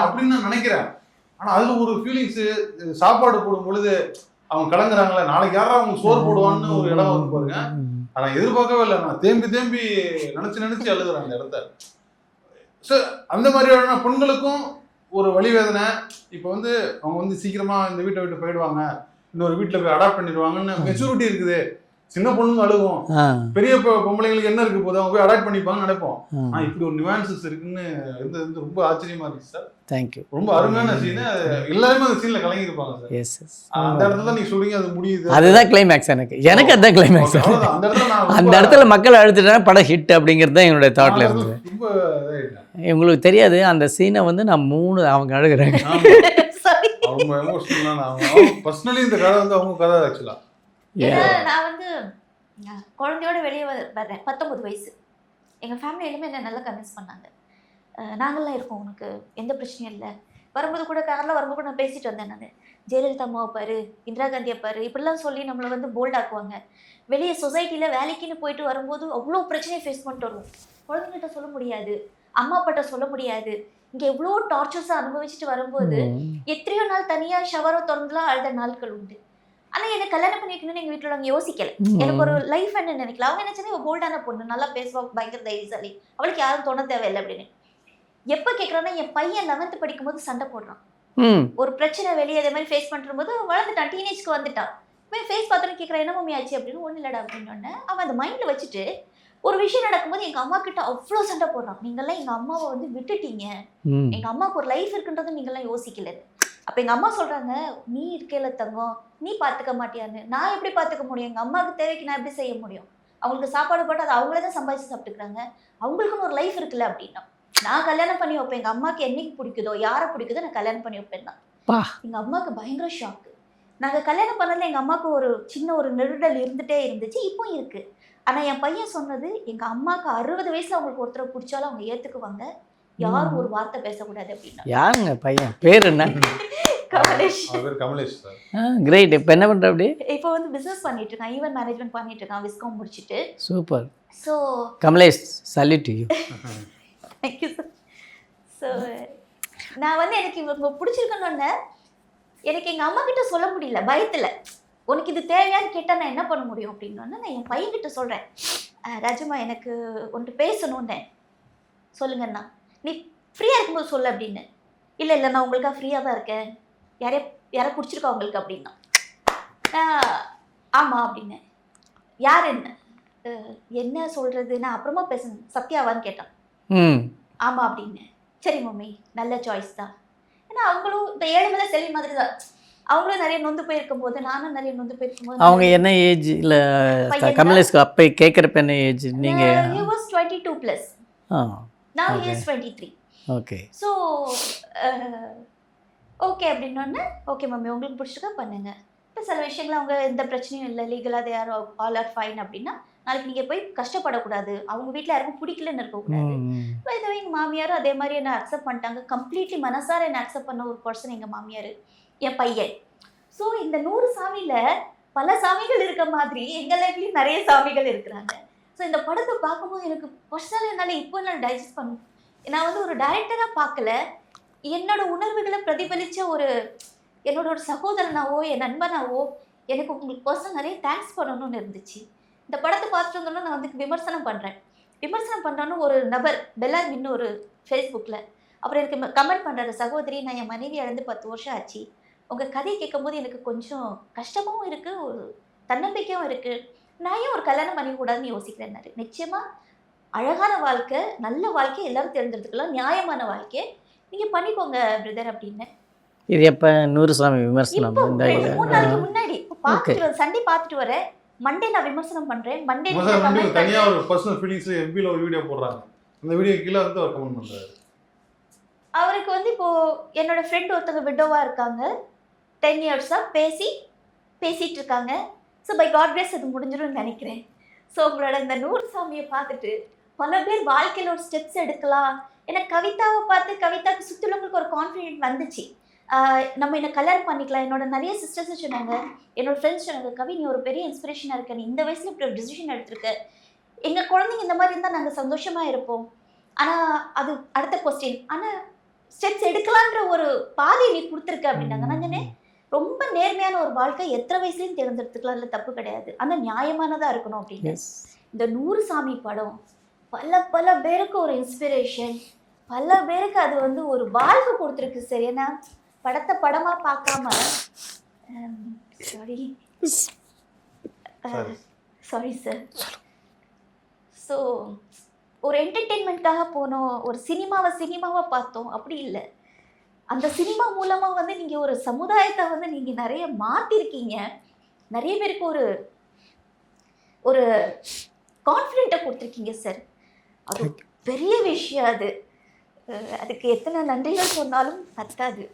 அப்படின்னு நான் நினைக்கிறேன். ஆனா அதுல ஒரு ஃபீலிங்ஸ், சாப்பாடு போடும் பொழுது அவங்க கலங்குறாங்களே, நாளைக்கு யாரா அவங்க சோறு போடுவான்னு ஒரு இடம் வந்து பாருங்க. ஆனா எதிர்பார்க்கவே இல்லை, நான் தேம்பி நினைச்சு அழுகுறேன் அந்த இடத்த. ஸோ அந்த மாதிரியான பெண்களுக்கும் ஒரு வழி வேதனை. இப்போ வந்து அவங்க வந்து சீக்கிரமா இந்த வீட்டை விட்டு போயிடுவாங்க, இன்னொரு வீட்டில் போய் அடாப்ட் பண்ணிடுவாங்கன்னு மெச்சூரிட்டி இருக்குது. சின்ன பொண்ணுங்க அழுகும், பெரிய பொம்பளைங்களுக்கு என்ன இருக்கு போது அவங்க போய் அடாப்ட் பண்ணிப்பாங்கன்னு நினைப்போம். இப்படி ஒரு நியூவான்சஸ் இருக்குன்னு இருந்தது ரொம்ப ஆச்சரியமா இருக்கு சார். தேங்க்யூ. ரொம்ப அருமையான சீன். எல்லாருமே அந்த சீன்ல கலங்கி இருப்பாங்க சார். எஸ், அந்த இடத்துல நீங்க சொல்றீங்க அது முடியுது, அதுதான் கிளைமேக்ஸ். எனக்கு அதுதான் கிளைமேக்ஸ். அந்த இடத்துல மக்கள் அழுதுட்டா படம் ஹிட் அப்படிங்கிறது தான் என்னுடைய தாட்ல இருந்தது. ரொம்ப உங்களுக்கு தெரியாது, அந்த சீனை வந்து நான் 3 அவங்க அழுகுறாங்க. அவங்க எமோஷனலா பர்சனலி இந்த கதை வந்து அவங்க கதை ஆக்சுவலா. நான் வந்து குழந்தையோட வெளியே வர்றேன், 19 வயசு. எங்கள் ஃபேமிலி எல்லாமே என்ன நல்லா கன்வின்ஸ் பண்ணாங்க, நாங்கள்லாம் இருக்கோம், உனக்கு எந்த பிரச்சனையும் இல்லை. வரும்போது கூட காரில் வரும்போது கூட நான் பேசிட்டு வந்தேன். நான் ஜெயலலிதா அம்மாவை பாரு, இந்திரா காந்தியை பாரு, இப்படிலாம் சொல்லி நம்மளை வந்து போல்டாக்குவாங்க. வெளியே சொசைட்டியில் வேலைக்குன்னு போயிட்டு வரும்போது அவ்வளோ பிரச்சனையை ஃபேஸ் பண்ணிட்டு வருவோம். குழந்தைங்கள்ட்ட சொல்ல முடியாது, அம்மா அப்பாட்ட சொல்ல முடியாது, இங்கே எவ்வளோ டார்ச்சர்ஸாக அனுபவிச்சுட்டு வரும்போது எத்தனையோ நாள் தனியாக ஷவரை திறந்துலாம் அழுத நாட்கள் உண்டு. ஆனால் எனக்கு கல்யாணம் பண்ணி வைக்கணும்னு எங்கள் வீட்டில் அவங்க யோசிக்கல. எனக்கு ஒரு லைஃப் என்ன நினைக்கல. அவங்க நினைச்சதே ஒரு போல்டான பொண்ணு, நல்லா பேசுவா, பயங்கர தைரியசாலி, அவளுக்கு யாரும் தோண தேவையில்லை அப்படின்னு. எப்போ கேட்குறான்னா என் பையன் 11th படிக்கும்போது சண்டை போடுறான். ஒரு பிரச்சனை வெளியே அதே மாதிரி ஃபேஸ் பண்ணுற போது வளர்ந்துட்டான், டீனேஜ்க்கு வந்துட்டான். இப்போ ஃபேஸ் பார்த்தோன்னு கேட்குறேன் என்ன மம்மி ஆச்சு அப்படின்னு. ஒன்றும் இல்லடா அப்படின்னு. அவன் அந்த மைண்டில் வச்சுட்டு ஒரு விஷயம் நடக்கும்போது எங்கள் அம்மா கிட்ட அவ்வளோ சண்டை போடுறான். நீங்கள்லாம் எங்கள் அம்மாவை வந்து விட்டுட்டீங்க, எங்கள் அம்மாவுக்கு ஒரு லைஃப் இருக்குன்றது நீங்கள்லாம் யோசிக்கல. அப்போ எங்கள் அம்மா சொல்கிறாங்க, நீ இருக்கையில தங்கம், நீ பார்த்துக்க மாட்டியான்னு. நான் எப்படி பார்த்துக்க முடியும்? எங்கள் அம்மாவுக்கு தேவைக்கு நான் எப்படி செய்ய முடியும்? அவங்களுக்கு சாப்பாடு போட்டு அதை அவங்களே தான் சம்பாதிச்சு சாப்பிட்டுக்கிறாங்க, அவங்களுக்குன்னு ஒரு லைஃப் இருக்குல்ல அப்படின்னா. நான் கல்யாணம் பண்ணி வைப்பேன், எங்கள் அம்மாவுக்கு என்னைக்கு பிடிக்குதோ, யாரை பிடிக்குதோ நான் கல்யாணம் பண்ணி வைப்பேன் தான். எங்கள் அம்மாவுக்கு பயங்கர ஷாக்கு. நாங்கள் கல்யாணம் பண்ணதில் எங்கள் அம்மாவுக்கு ஒரு சின்ன ஒரு நெருடல் இருந்துகிட்டே இருந்துச்சு, இப்போ இருக்குது. ஆனால் என் பையன் சொன்னது, எங்கள் அம்மாவுக்கு 60 வயசில் அவங்களுக்கு ஒருத்தரை பிடிச்சாலும் அவங்க ஏற்றுக்குவாங்க, யாரும் ஒரு வார்த்தை பேசக்கூடாது அப்படின்னா. யாருங்க பையன் பேர் என்ன? கமலேஷ். கமலேஷ் சார். கிரேட். இப்போ என்ன பண்ணுற அப்படி? இப்போ வந்து பிஸ்னஸ் பண்ணிட்டு இருக்கான், ஈவென்ட் மேனேஜ்மெண்ட் பண்ணிட்டு இருக்கான், விஸ்காம் முடிச்சுட்டு. Super. So Kamlesh, salute to you. Thank you sir. So நான் வந்து எனக்கு இவங்க பிடிச்சிருக்கணுன்னு எனக்கு எங்கள் அம்மா கிட்ட சொல்ல முடியல, பயத்தில். உனக்கு இது தேவையான்னு கேட்டால் நான் என்ன பண்ண முடியும் அப்படின்னு நான் என் பையன்கிட்ட சொல்கிறேன், ராஜுமா எனக்கு ஒன்று பேசணுன்னே. சொல்லுங்கண்ணா, நீ ஃப்ரீயாக இருக்கும்போது சொல்லு அப்படின்னு. இல்லை இல்லை நான் உங்களுக்காக ஃப்ரீயாக தான் இருக்கேன், யாரை பிடிச்சிருக்கா உங்களுக்கு அப்படின்னா. ஆமாம் அப்படின்னு. யார் என்ன சொல்கிறது, நான் அப்புறமா பேசுனேன், சத்யாவான்னு கேட்டான். ஆமாம் அப்படின்னு. சரி மம்மி, நல்ல சாய்ஸ் தான். ஏன்னா அவங்களும் இந்த 7 மேலே செல்வி மாதிரி தான், அவங்களும் நிறைய நொந்து போயிருக்கும் போது நானும் நிறைய நொந்து போயிருக்கும் போது. அவங்க என்ன ஏஜ்? இல்லை கமலேஷ்க்கு அப்போ கேட்குறப்ப என்ன ஏஜ்? நீங்கள்? he was 22+. now he is 23. Okay. So okay அப்படின்னோடனே, ஓகே மம்மி உங்களுக்கு பிடிச்சிருக்கா பண்ணுங்க. இப்போ சில விஷயங்கள் அவங்க எந்த பிரச்சனையும் இல்லை, லீகலாக they are all are fine அப்படின்னா நாளைக்கு நீங்கள் போய் கஷ்டப்படக்கூடாது, அவங்க வீட்டில் யாருக்கும் பிடிக்கலன்னு இருக்கக்கூடாது. இதை எங்கள் மாமியாரும் அதே மாதிரி என்னை அக்செப்ட் பண்ணிட்டாங்க. கம்ப்ளீட்லி மனசார என்னை அக்செப்ட் பண்ண ஒரு பர்சன் எங்கள் மாமியார், என் பையன். ஸோ இந்த 100 சாமியில் பல சாமிகள் இருக்க மாதிரி எங்கள் லைஃப்லேயும் நிறைய சாமிகள் இருக்கிறாங்க. ஸோ இந்த படத்தை பார்க்கும்போது எனக்கு பர்சனலாக என்னால் இப்போ நான் டைஜஸ்ட் பண்ண, நான் வந்து ஒரு டைரக்டராக பார்க்கல, என்னோட உணர்வுகளை பிரதிபலித்த என்னோட ஒரு சகோதரனாவோ என் நண்பனாவோ எனக்கு உங்களுக்கு பர்சனல் நிறைய தேங்க்ஸ் பண்ணணும்னு இருந்துச்சு. இந்த படத்தை பார்த்துட்டு வந்தோன்னா நான் வந்து விமர்சனம் பண்ணுறேன்னு ஒரு நபர் பெல்லார்மின்னு ஒரு ஃபேஸ்புக்கில் அப்புறம் எனக்கு கமெண்ட் பண்ணுற சகோதரி, நான் என் மனைவி இழந்து 10 வருஷம் ஆச்சு, உங்கள் கதையை கேட்கும்போது எனக்கு கொஞ்சம் கஷ்டமாகவும் இருக்குது, ஒரு தன்னம்பிக்கையும் இருக்குது, நான் ஏன் ஒரு கல்யாணம் பண்ணிக்கூடாதுன்னு யோசிக்கிறேன்னாரு. நிச்சயமாக அழகான வாழ்க்கை, நல்ல வாழ்க்கை எல்லாரும் தேர்ந்தெடுத்துக்கலாம், நியாயமான வாழ்க்கை, நீங்கள் பண்ணிக்கோங்க பிரதர் அப்படின்னு. இது எப்போ 100 சாமி விமர்சனம்? 3 நாளைக்கு முன்னாடி பார்த்துட்டு சண்டே பார்த்துட்டு வரேன், மண்டே நான் விமர்சனம் பண்ணுறேன். மண்டே தனியாக ஒரு பர்சனல் ஃபீலிங்ஸில் எஃபியில் ஒரு வீடியோ போடுறாங்க, அந்த வீடியோ கீழே வந்து அவர் கமெண்ட் பண்ணுறாரு. அவருக்கு வந்து இப்போது என்னோட ஃப்ரெண்ட் ஒருத்தவங்க விடோவாக இருக்காங்க, 10 இயர்ஸாக பேசிகிட்டு இருக்காங்க. ஸோ பை காட் கிரேஸ் அது முடிஞ்சிடும்னு நினைக்கிறேன். ஸோ உங்களோட இந்த 100 சாமியை பார்த்துட்டு பல பேர் வாழ்க்கையில் ஒரு ஸ்டெப்ஸ் எடுக்கலாம். ஏன்னா கவிதாவை பார்த்து கவிதாவுக்கு சுற்றிலுங்களுக்கு ஒரு கான்ஃபிடென்ட் வந்துச்சு, நம்ம என்ன கல்யாணம் பண்ணிக்கலாம். என்னோட நிறைய சிஸ்டர்ஸும் சொன்னாங்க, என்னோடய ஃப்ரெண்ட்ஸ் சொன்னாங்க, கவி நீ ஒரு பெரிய இன்ஸ்பிரேஷனாக இருக்க, நீ இந்த வயசில் இப்படி ஒரு டிசிஷன் எடுத்திருக்க, எங்கள் குழந்தைங்க இந்த மாதிரி இருந்தால் நாங்கள் சந்தோஷமாக இருப்போம். ஆனால் அது அடுத்த கொஸ்டின், ஆனால் ஸ்டெப்ஸ் எடுக்கலான்ற ஒரு பாதையை நீ கொடுத்துருக்க அப்படின்னாங்க. நான் சொன்னேன், ரொம்ப நேர்மையான ஒரு வாழ்க்கை எத்தனை வயசுலையும் தேர்ந்தெடுத்துக்கலாம், இல்லை தப்பு கிடையாது, ஆனால் நியாயமானதாக இருக்கணும் அப்படின்னு. இந்த 100 சாமி படம் பல பேருக்கு ஒரு இன்ஸ்பிரேஷன், பல பேருக்கு அது வந்து ஒரு வாழ்க்கை கொடுத்துருக்கு. சரி, ஏன்னா படத்தை படமாக பார்க்காம சாரி சார். ஸோ ஒரு என்டர்டெயின்மெண்ட்காக போனோம், ஒரு சினிமாவை பார்த்தோம், அப்படி இல்லை. அந்த சினிமா மூலமாக வந்து நீங்கள் ஒரு சமுதாயத்தை வந்து நீங்கள் நிறைய மாற்றிருக்கீங்க, நிறைய பேருக்கு ஒரு கான்ஃபிடென்ட்டை கொடுத்துருக்கீங்க சார். அது பெரிய விஷயம். அதுக்கு எத்தனை நன்றிகள் சொன்னாலும் பத்தாது.